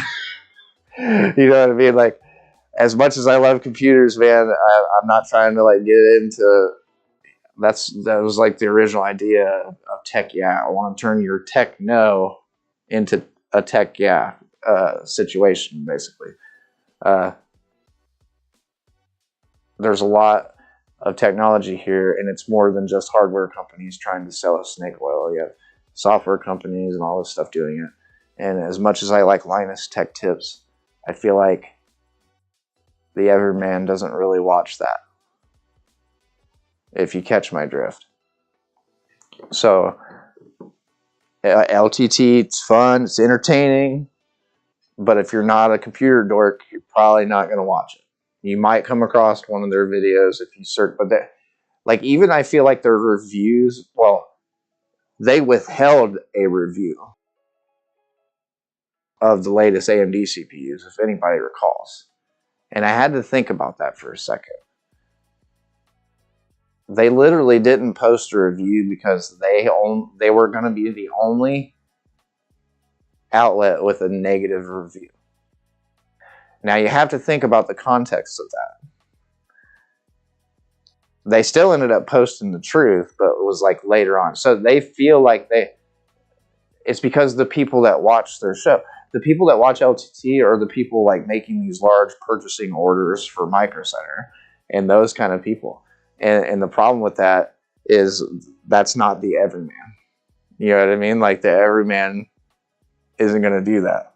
You know what I mean? Like, as much as I love computers, man, I'm not trying to like get into. That was like the original idea of tech. Yeah, I want to turn your tech no into a tech situation, basically. There's a lot of technology here, and it's more than just hardware companies trying to sell us snake oil. You have software companies and all this stuff doing it. And as much as I like Linus Tech Tips, I feel like the everyman doesn't really watch that, if you catch my drift. So LTT, it's fun, it's entertaining, but if you're not a computer dork, you're probably not going to watch it. You might come across one of their videos if you search, but like even I feel like their reviews, well, they withheld a review of the latest AMD CPUs, if anybody recalls. And I had to think about that for a second. They literally didn't post a review because they were going to be the only outlet with a negative review. Now you have to think about the context of that. They still ended up posting the truth, but it was like later on. So they feel like it's because the people that watch their show. the people that watch LTT are the people like making these large purchasing orders for Micro Center and those kind of people. And the problem with that is that's not the everyman. You know what I mean? Like the everyman isn't going to do that.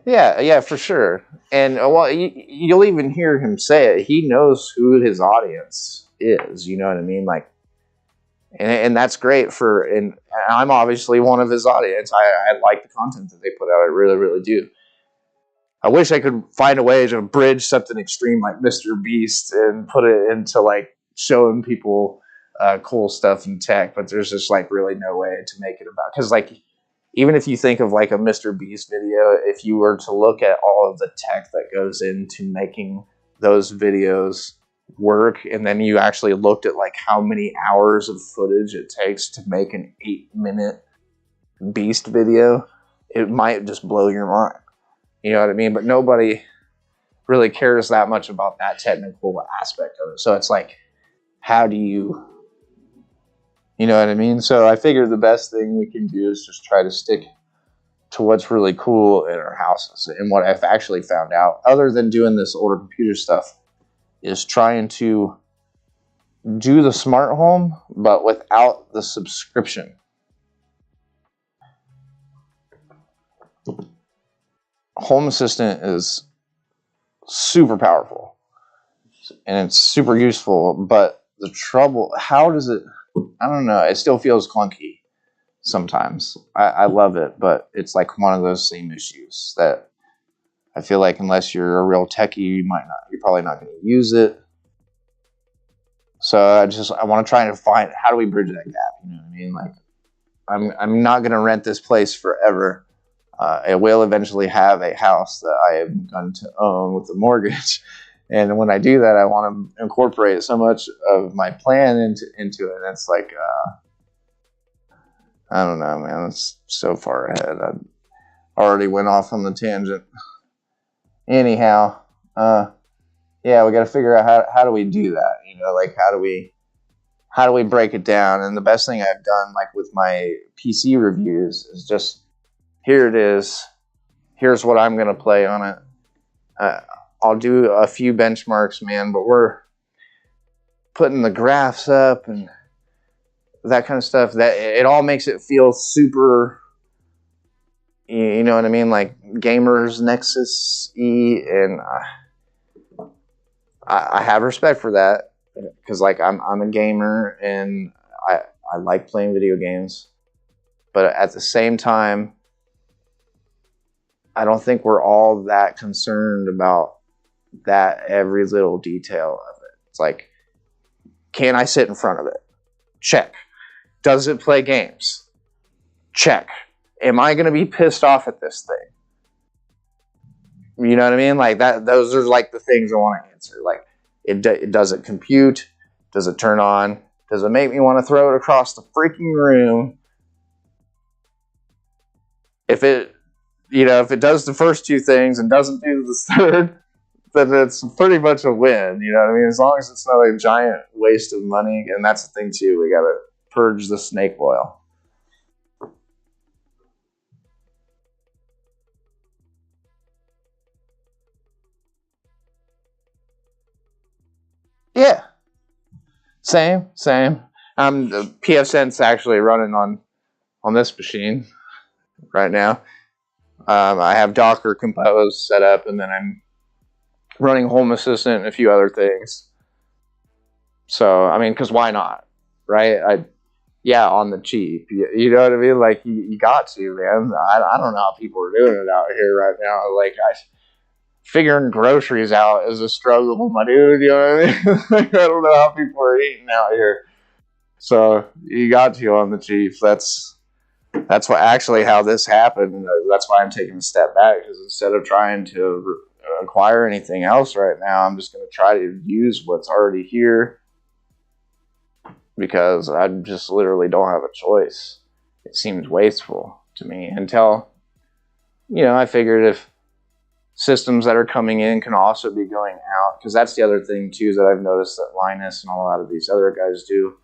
Yeah, for sure. And well, you'll even hear him say it. He knows who his audience is. You know what I mean? Like, and that's great for. And I'm obviously one of his audience. I like the content that they put out. I really, really do. I wish I could find a way to bridge something extreme like Mr. Beast and put it into like showing people cool stuff in tech, but there's just like really no way to make it about, because like even if you think of like a Mr. Beast video, if you were to look at all of the tech that goes into making those videos work, and then you actually looked at like how many hours of footage it takes to make an 8-minute Beast video, it might just blow your mind. You know what I mean? But nobody really cares that much about that technical aspect of it. So it's like, how do you know what I mean? So I figured the best thing we can do is just try to stick to what's really cool in our houses. And what I've actually found out, other than doing this older computer stuff, is trying to do the smart home, but without the subscription. Home Assistant is super powerful and it's super useful, but the trouble, how does it, I don't know, it still feels clunky sometimes. I love it, but it's like one of those same issues that I feel like unless you're a real techie, you're probably not going to use it. So I want to try and find, how do we bridge that gap? You know what I mean? Like, I'm not going to rent this place forever. I will eventually have a house that I am going to own with a mortgage. And when I do that, I want to incorporate so much of my plan into it. And it's like, I don't know, man. It's so far ahead. I already went off on the tangent. Anyhow, yeah, we got to figure out how do we do that? You know, like how do we break it down? And the best thing I've done, like with my PC reviews, is just, here it is. Here's what I'm going to play on it. I'll do a few benchmarks, man, but we're putting the graphs up and that kind of stuff. That it all makes it feel super, you know what I mean? Like Gamers Nexus E, and I have respect for that because like I'm a gamer and I like playing video games, but at the same time, I don't think we're all that concerned about that every little detail of it. It's like, can I sit in front of it? Check. Does it play games? Check. Am I going to be pissed off at this thing? You know what I mean? Like that. Those are like the things I want to answer. Like, it does it compute? Does it turn on? Does it make me want to throw it across the freaking room? If it does the first two things and doesn't do the third, then it's pretty much a win. You know what I mean? As long as it's not a giant waste of money. And that's the thing too. We got to purge the snake oil. Yeah. Same. The pfSense actually running on this machine right now. I have Docker Compose set up, and then I'm running Home Assistant and a few other things. So, I mean, because why not, right? On the cheap. You know what I mean? Like, you got to, man. I don't know how people are doing it out here right now. Like, figuring groceries out is a struggle, my dude. You know what I mean? Like, I don't know how people are eating out here. So, you got to on the cheap. That's what actually how this happened. That's why I'm taking a step back, because instead of trying to acquire anything else right now, I'm just going to try to use what's already here, because I just literally don't have a choice. It seems wasteful to me until, I figured if systems that are coming in can also be going out, because that's the other thing too that I've noticed that Linus and a lot of these other guys do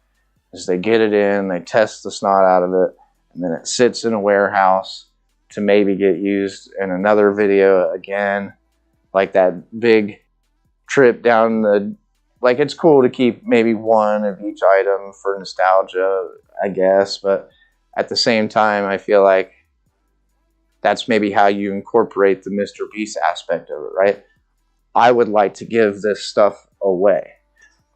is they get it in, they test the snot out of it, and then it sits in a warehouse to maybe get used in another video again, like that big trip down the, like, it's cool to keep maybe one of each item for nostalgia, I guess, but at the same time I feel like that's maybe how you incorporate the Mr. Beast aspect of it, right? I would like to give this stuff away.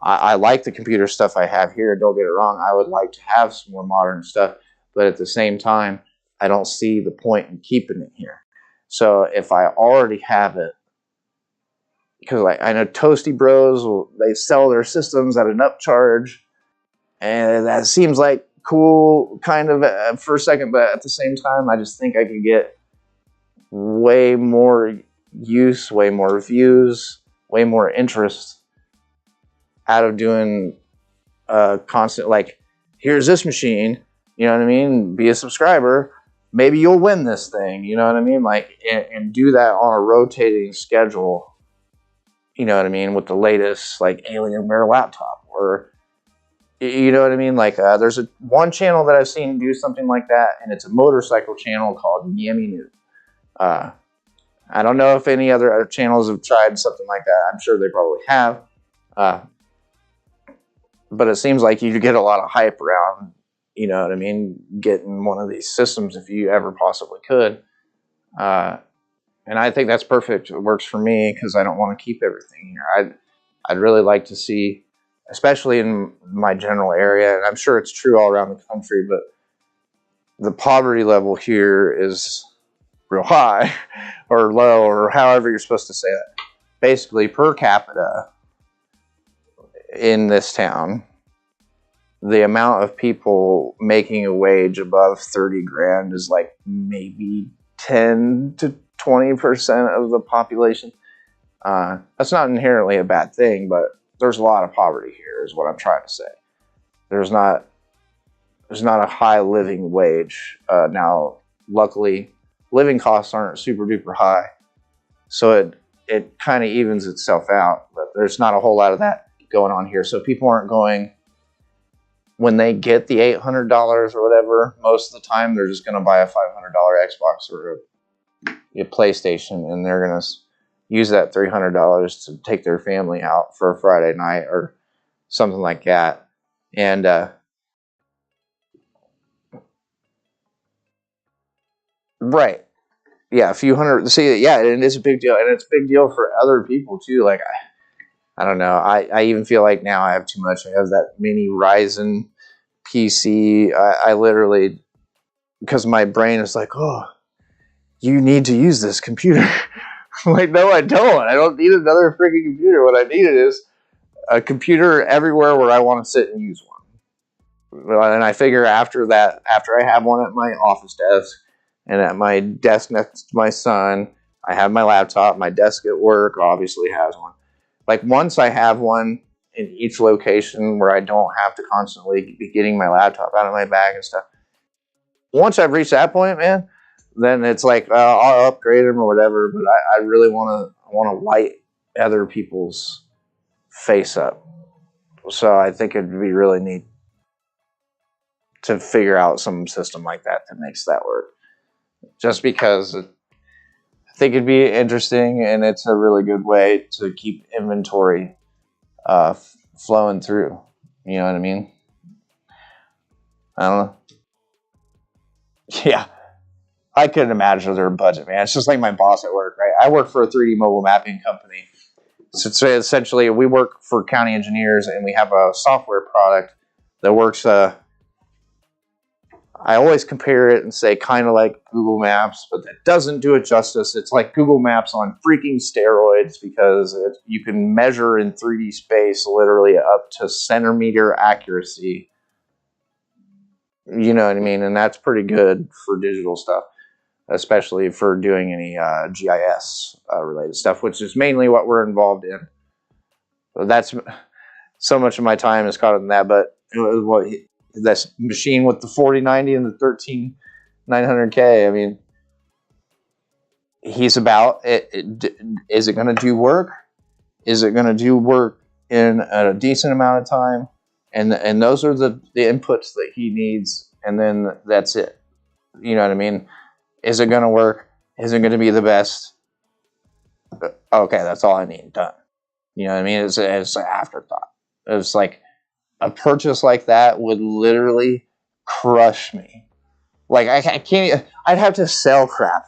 I like the computer stuff I have here, don't get it wrong. I would like to have some more modern stuff, but at the same time, I don't see the point in keeping it here. So if I already have it, because like I know Toasty Bros, they sell their systems at an upcharge, and that seems like cool kind of for a second, but at the same time, I just think I could get way more use, way more views, way more interest out of doing constant, like, here's this machine, you know what I mean? Be a subscriber. Maybe you'll win this thing, you know what I mean? Like, and do that on a rotating schedule, you know what I mean? With the latest, like, Alienware laptop, or, you know what I mean? Like, there's one channel that I've seen do something like that, and it's a motorcycle channel called Yami Newt. I don't know if any other channels have tried something like that. I'm sure they probably have. But it seems like you get a lot of hype around, you know what I mean, getting one of these systems if you ever possibly could. And I think that's perfect. It works for me because I don't want to keep everything here. I'd really like to see, especially in my general area, and I'm sure it's true all around the country, but the poverty level here is real high or low, or however you're supposed to say that. Basically, per capita in this town, the amount of people making a wage above 30 grand is like maybe 10 to 20% of the population. That's not inherently a bad thing, but there's a lot of poverty here is what I'm trying to say. There's not a high living wage. Now, luckily, living costs aren't super duper high, so it kind of evens itself out, but there's not a whole lot of that going on here. So people aren't going, when they get the $800 or whatever, most of the time they're just going to buy a $500 Xbox or a PlayStation, and they're going to use that $300 to take their family out for a Friday night or something like that. And right, yeah, a few hundred. See, yeah, and it's a big deal, and it's a big deal for other people too. Like, I don't know. I even feel like now I have too much. I have that mini Ryzen PC. I literally, because my brain is like, oh, you need to use this computer. I'm like, no, I don't. I don't need another freaking computer. What I needed is a computer everywhere where I want to sit and use one. And I figure after that, after I have one at my office desk and at my desk next to my son, I have my laptop. My desk at work obviously has one. Like, once I have one in each location where I don't have to constantly be getting my laptop out of my bag and stuff, once I've reached that point, man, then it's like, I'll upgrade them or whatever, but I really want to light other people's face up. So I think it'd be really neat to figure out some system like that that makes that work. Just because I think it'd be interesting, and it's a really good way to keep inventory flowing through. You know what I mean? I don't know. Yeah. I couldn't imagine their budget, man. It's just like my boss at work, right? I work for a 3D mobile mapping company. So essentially, we work for county engineers, and we have a software product that works. I always compare it and say kind of like Google Maps, but that doesn't do it justice. It's like Google Maps on freaking steroids, because you can measure in 3D space literally up to centimeter accuracy. You know what I mean? And that's pretty good for digital stuff, especially for doing any GIS related stuff, which is mainly what we're involved in. So that's so much of my time is caught up in that. But that machine with the 4090 and the 13900K, I mean, he's about it. Is it going to do work? Is it going to do work in a decent amount of time? And those are the inputs that he needs, and then that's it. You know what I mean? Is it going to work? Is it going to be the best? Okay, that's all I need done. You know what I mean? It's an afterthought. It's like a purchase like that would literally crush me. Like I can't. I'd have to sell crap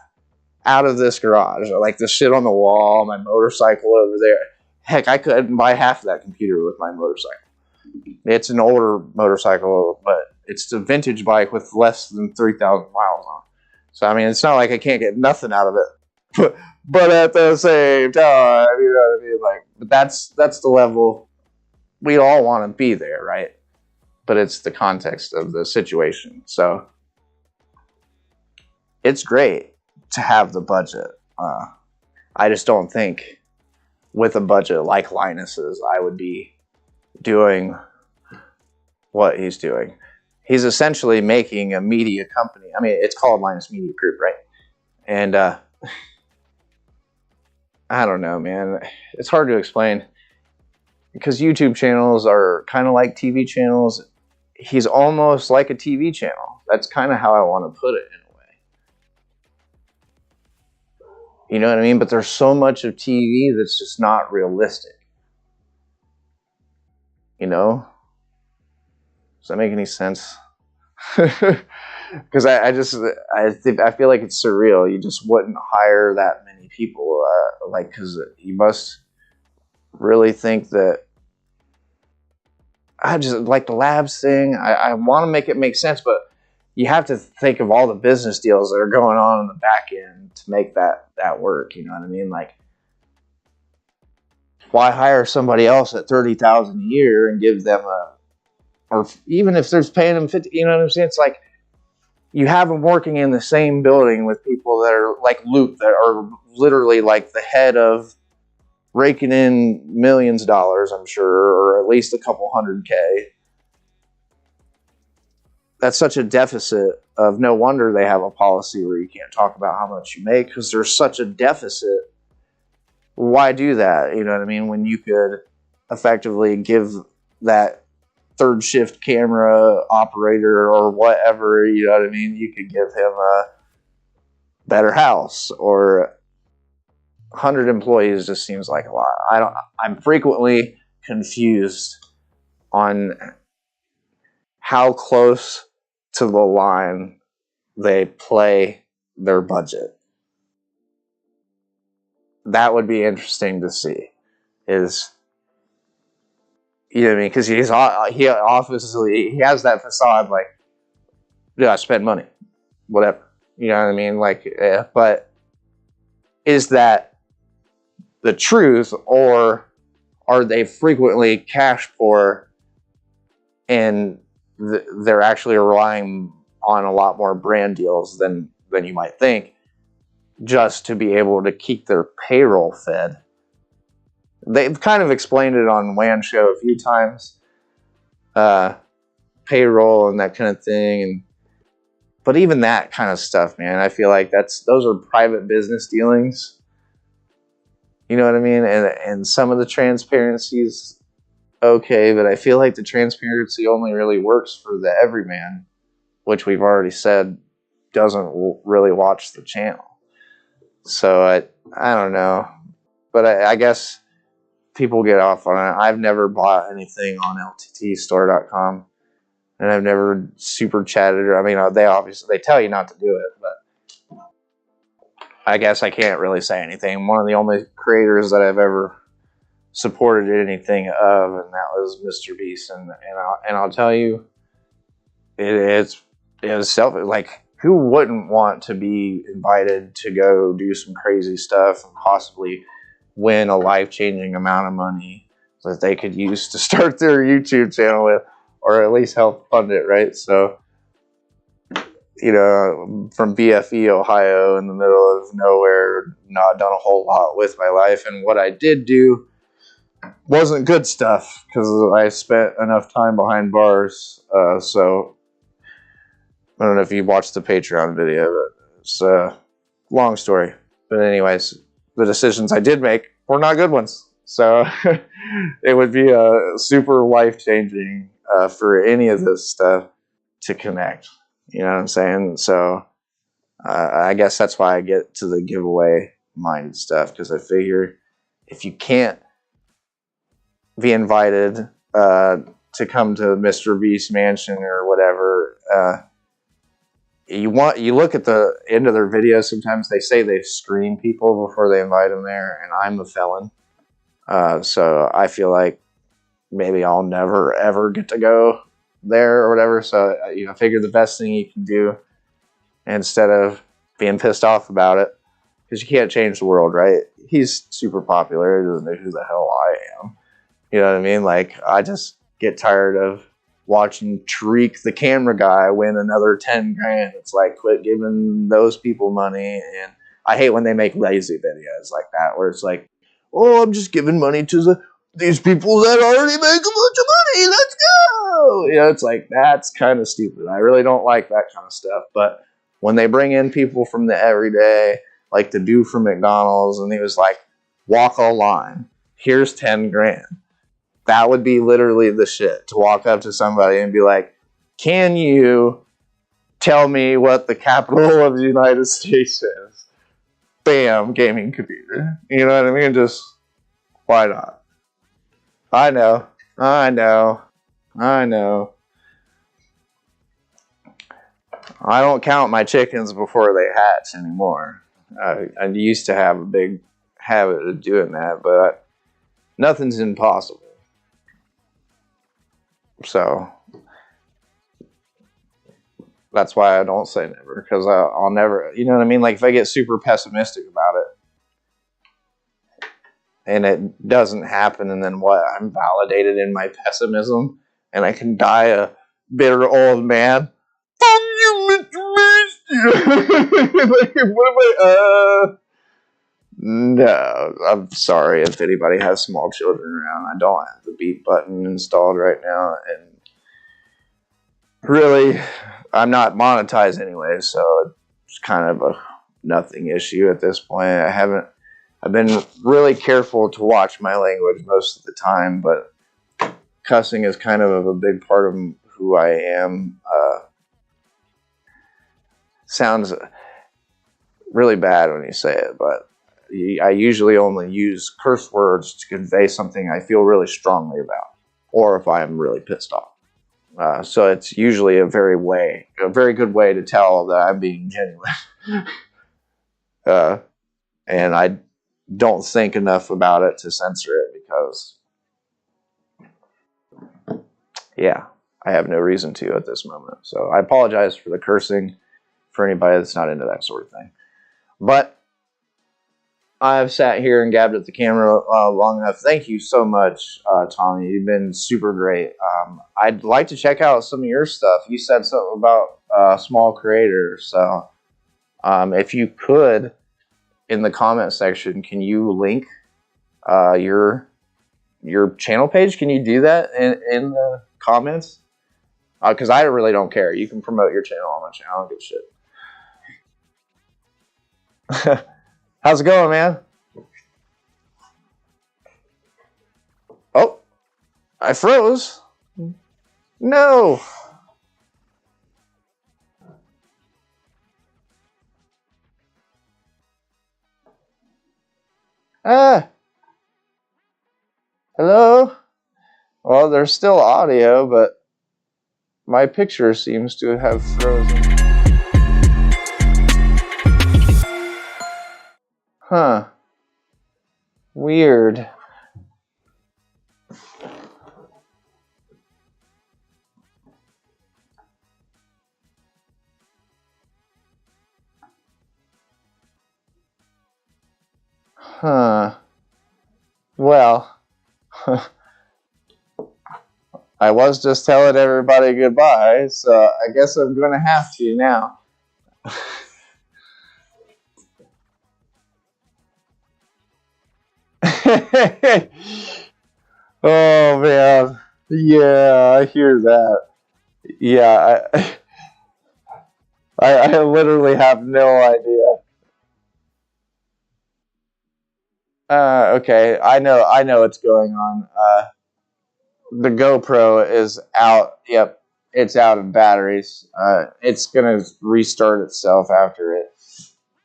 out of this garage, like the shit on the wall, my motorcycle over there. Heck, I couldn't buy half of that computer with my motorcycle. It's an older motorcycle, but it's a vintage bike with less than 3,000 miles on it. So, I mean, it's not like I can't get nothing out of it. But at the same time, you know what I mean? Like, but that's the level we all want to be there, right? But it's the context of the situation. So, it's great to have the budget. I just don't think with a budget like Linus's, I would be doing what he's doing. He's essentially making a media company. I mean, it's called Linus Media Group, right? And I don't know, man. It's hard to explain because YouTube channels are kind of like TV channels. He's almost like a TV channel. That's kind of how I want to put it in a way. You know what I mean? But there's so much of TV that's just not realistic. You know? Does that make any sense? Because I feel like it's surreal. You just wouldn't hire that many people, because you must really think that. I just like the labs thing. I want to make it make sense, but you have to think of all the business deals that are going on in the back end to make that work. You know what I mean? Like, why hire somebody else at $30,000 a year and give them or even if there's paying them 50, you know what I'm saying? It's like you have them working in the same building with people that are like Luke, that are literally like the head of raking in millions of dollars, I'm sure, or at least a couple $100K. That's such a deficit of no wonder they have a policy where you can't talk about how much you make because there's such a deficit. Why do that? You know what I mean? When you could effectively give that third shift camera operator or whatever, you know what I mean? You could give him a better house, or 100 employees just seems like a lot. I'm frequently confused on how close to the line they play their budget. That would be interesting to see. You know what I mean? Because he has that facade like, yeah, I spend money, whatever. You know what I mean? Like, but is that the truth, or are they frequently cash poor and they're actually relying on a lot more brand deals than you might think, just to be able to keep their payroll fed? They've kind of explained it on WAN Show a few times, payroll and that kind of thing. But even that kind of stuff, man, I feel like those are private business dealings. You know what I mean? And some of the transparency is okay, but I feel like the transparency only really works for the everyman, which we've already said doesn't really watch the channel. So I don't know, but I guess people get off on it. I've never bought anything on lttstore.com, and I've never super chatted. I mean, they tell you not to do it, but I guess I can't really say anything. I'm one of the only creators that I've ever supported anything of, and that was Mr. Beast. And I'll tell you, it was selfish. Like, who wouldn't want to be invited to go do some crazy stuff and possibly win a life-changing amount of money that they could use to start their YouTube channel with, or at least help fund it, right? So, you know, from BFE, Ohio, in the middle of nowhere, not done a whole lot with my life. And what I did do wasn't good stuff because I spent enough time behind bars. So, I don't know if you watched the Patreon video, but it's a long story. But anyways, the decisions I did make were not good ones. So it would be super life-changing for any of this stuff to connect. You know what I'm saying? So I guess that's why I get to the giveaway-minded stuff, because I figure if you can't be invited to come to Mr. Beast Mansion or whatever, you look at the end of their videos. Sometimes they say they screen people before they invite them there, and I'm a felon, so I feel like maybe I'll never ever get to go there or whatever. So I figure the best thing you can do, instead of being pissed off about it, because you can't change the world, right? He's super popular. He doesn't know who the hell I am. You know what I mean? Like, I just get tired of watching Tariq, the camera guy, win another 10 grand. It's like, quit giving those people money. And I hate when they make lazy videos like that, where it's like, oh, I'm just giving money to these people that already make a bunch of money. Let's go. It's like, that's kind of stupid. I really don't like that kind of stuff. But when they bring in people from the everyday, like the dude from McDonald's, and he was like, walk a line. Here's 10 grand. That would be literally the shit, to walk up to somebody and be like, can you tell me what the capital of the United States is? Bam, gaming computer. You know what I mean? Just, why not? I know. I don't count my chickens before they hatch anymore. I used to have a big habit of doing that, but nothing's impossible. So that's why I don't say never, because I'll never, you know what I mean? Like, if I get super pessimistic about it and it doesn't happen, and then what? I'm validated in my pessimism, and I can die a bitter old man. Fuck you, Mr. Like, what am no, I'm sorry if anybody has small children around. I don't have the beep button installed right now, and really, I'm not monetized anyway, so it's kind of a nothing issue at this point. I've been really careful to watch my language most of the time, but cussing is kind of a big part of who I am. Sounds really bad when you say it, but I usually only use curse words to convey something I feel really strongly about, or if I'm really pissed off. So it's usually a very good way to tell that I'm being genuine. And I don't think enough about it to censor it, because, yeah, I have no reason to at this moment. So I apologize for the cursing for anybody that's not into that sort of thing. But I've sat here and gabbed at the camera long enough. Thank you so much, Tommy. You've been super great. I'd like to check out some of your stuff. You said something about small creators. So if you could, in the comment section, can you link your channel page? Can you do that in the comments? Because I really don't care. You can promote your channel on my channel. I don't give a shit. How's it going, man? Oh, I froze. No. Hello? Well, there's still audio, but my picture seems to have frozen. Huh. Weird. Huh. Well, I was just telling everybody goodbye, so I guess I'm going to have to now. Oh, man. Yeah, I hear that. Yeah, I literally have no idea. Okay, I know what's going on. The GoPro is out. Yep, it's out of batteries. It's gonna restart itself after it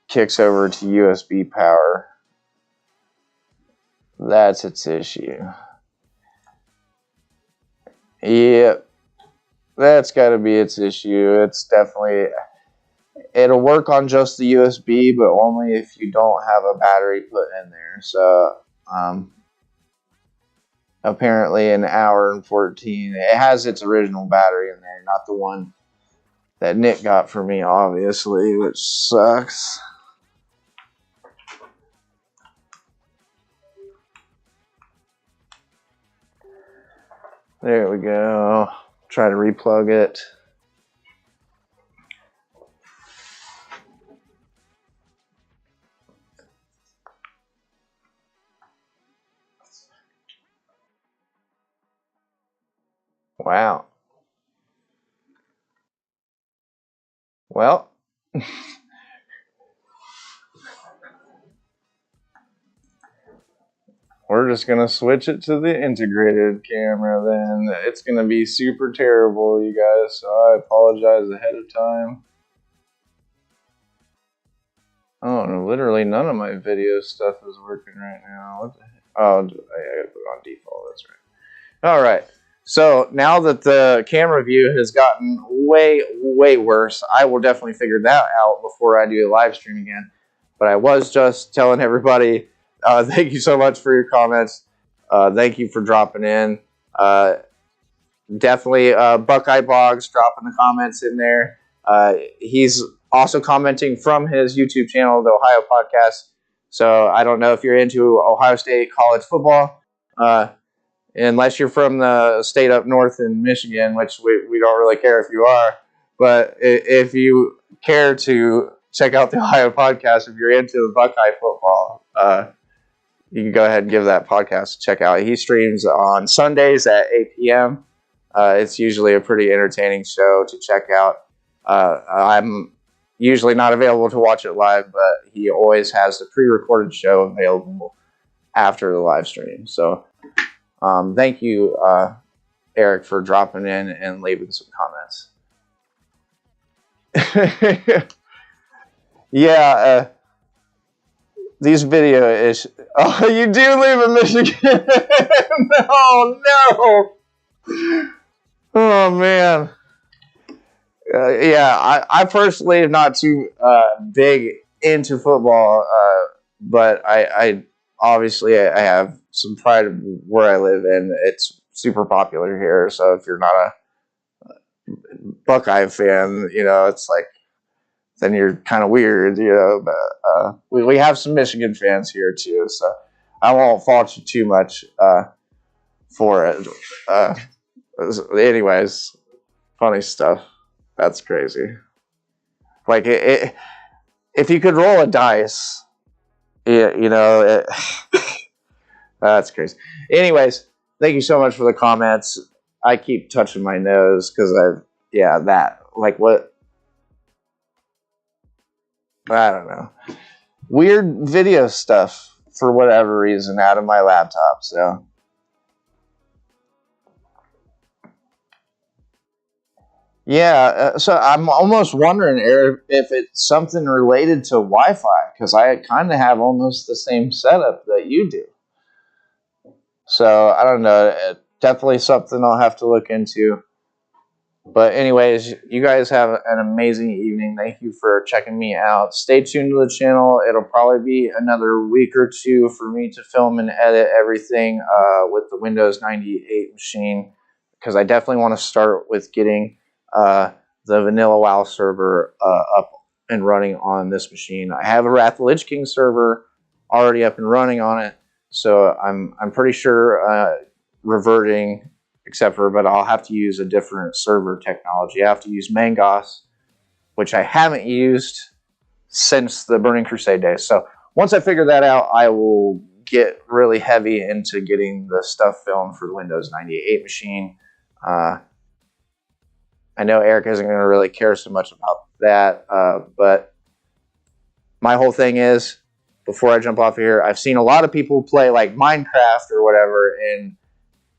kicks over to USB power. That's its issue. Yep, that's got to be its issue. It's definitely, it'll work on just the USB, but only if you don't have a battery put in there. So, apparently an hour and 14. It has its original battery in there, not the one that Nick got for me, obviously, which sucks. There we go. Try to replug it. Wow. Well, we're just going to switch it to the integrated camera then. It's going to be super terrible, you guys, so I apologize ahead of time. Oh, no, literally none of my video stuff is working right now. What the heck? Oh, I got to put it on default, that's right. All right, so now that the camera view has gotten way, way worse, I will definitely figure that out before I do a live stream again. But I was just telling everybody, thank you so much for your comments. Thank you for dropping in. Definitely Buckeye Boggs dropping the comments in there. He's also commenting from his YouTube channel, the Ohio Podcast. So I don't know if you're into Ohio State college football, unless you're from the state up north in Michigan, which we don't really care if you are. But if you care to check out the Ohio Podcast, if you're into the Buckeye football, you can go ahead and give that podcast a check out. He streams on Sundays at 8 p.m. It's usually a pretty entertaining show to check out. I'm usually not available to watch it live, but he always has the pre-recorded show available after the live stream. So thank you, Eric, for dropping in and leaving some comments. Yeah, these video is. Oh, you do live in Michigan? No. Oh man. Yeah, I personally am not too big into football, but I obviously I have some pride of where I live, and it's super popular here. So if you're not a Buckeye fan, it's like, then you're kind of weird, But we have some Michigan fans here too, so I won't fault you too much for it. Anyways, funny stuff. That's crazy. Like if you could roll a dice, that's crazy. Anyways, thank you so much for the comments. I keep touching my nose because what? I don't know. Weird video stuff for whatever reason out of my laptop. So. Yeah, so I'm almost wondering if it's something related to Wi-Fi, because I kind of have almost the same setup that you do. So I don't know. Definitely something I'll have to look into. But anyways, you guys have an amazing evening. Thank you for checking me out. Stay tuned to the channel. It'll probably be another week or two for me to film and edit everything with the Windows 98 machine, because I definitely want to start with getting the Vanilla WoW server up and running on this machine. I have a Wrath of the Lich King server already up and running on it, so I'm pretty sure reverting, but I'll have to use a different server technology. I have to use Mangos, which I haven't used since the Burning Crusade days. So once I figure that out, I will get really heavy into getting the stuff filmed for the Windows 98 machine. I know Eric isn't going to really care so much about that, but my whole thing is before I jump off here, I've seen a lot of people play like Minecraft or whatever, and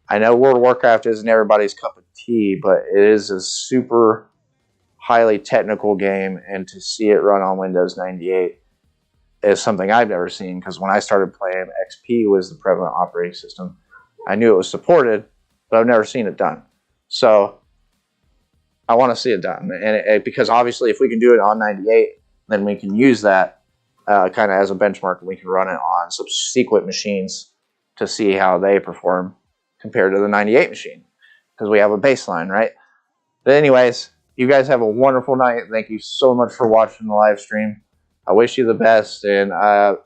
I know World of Warcraft isn't everybody's cup of tea, but it is a super highly technical game, and to see it run on Windows 98 is something I've never seen, because when I started playing, XP was the prevalent operating system. I knew it was supported, but I've never seen it done. So I want to see it done, and because obviously if we can do it on 98, then we can use that kind of as a benchmark, and we can run it on subsequent machines to see how they perform compared to the 98 machine, because we have a baseline, right? But anyways, you guys have a wonderful night. Thank you so much for watching the live stream. I wish you the best, and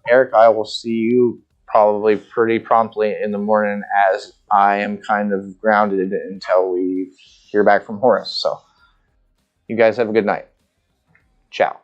Eric, I will see you probably pretty promptly in the morning, as I am kind of grounded until we hear back from Horace. So you guys have a good night. Ciao.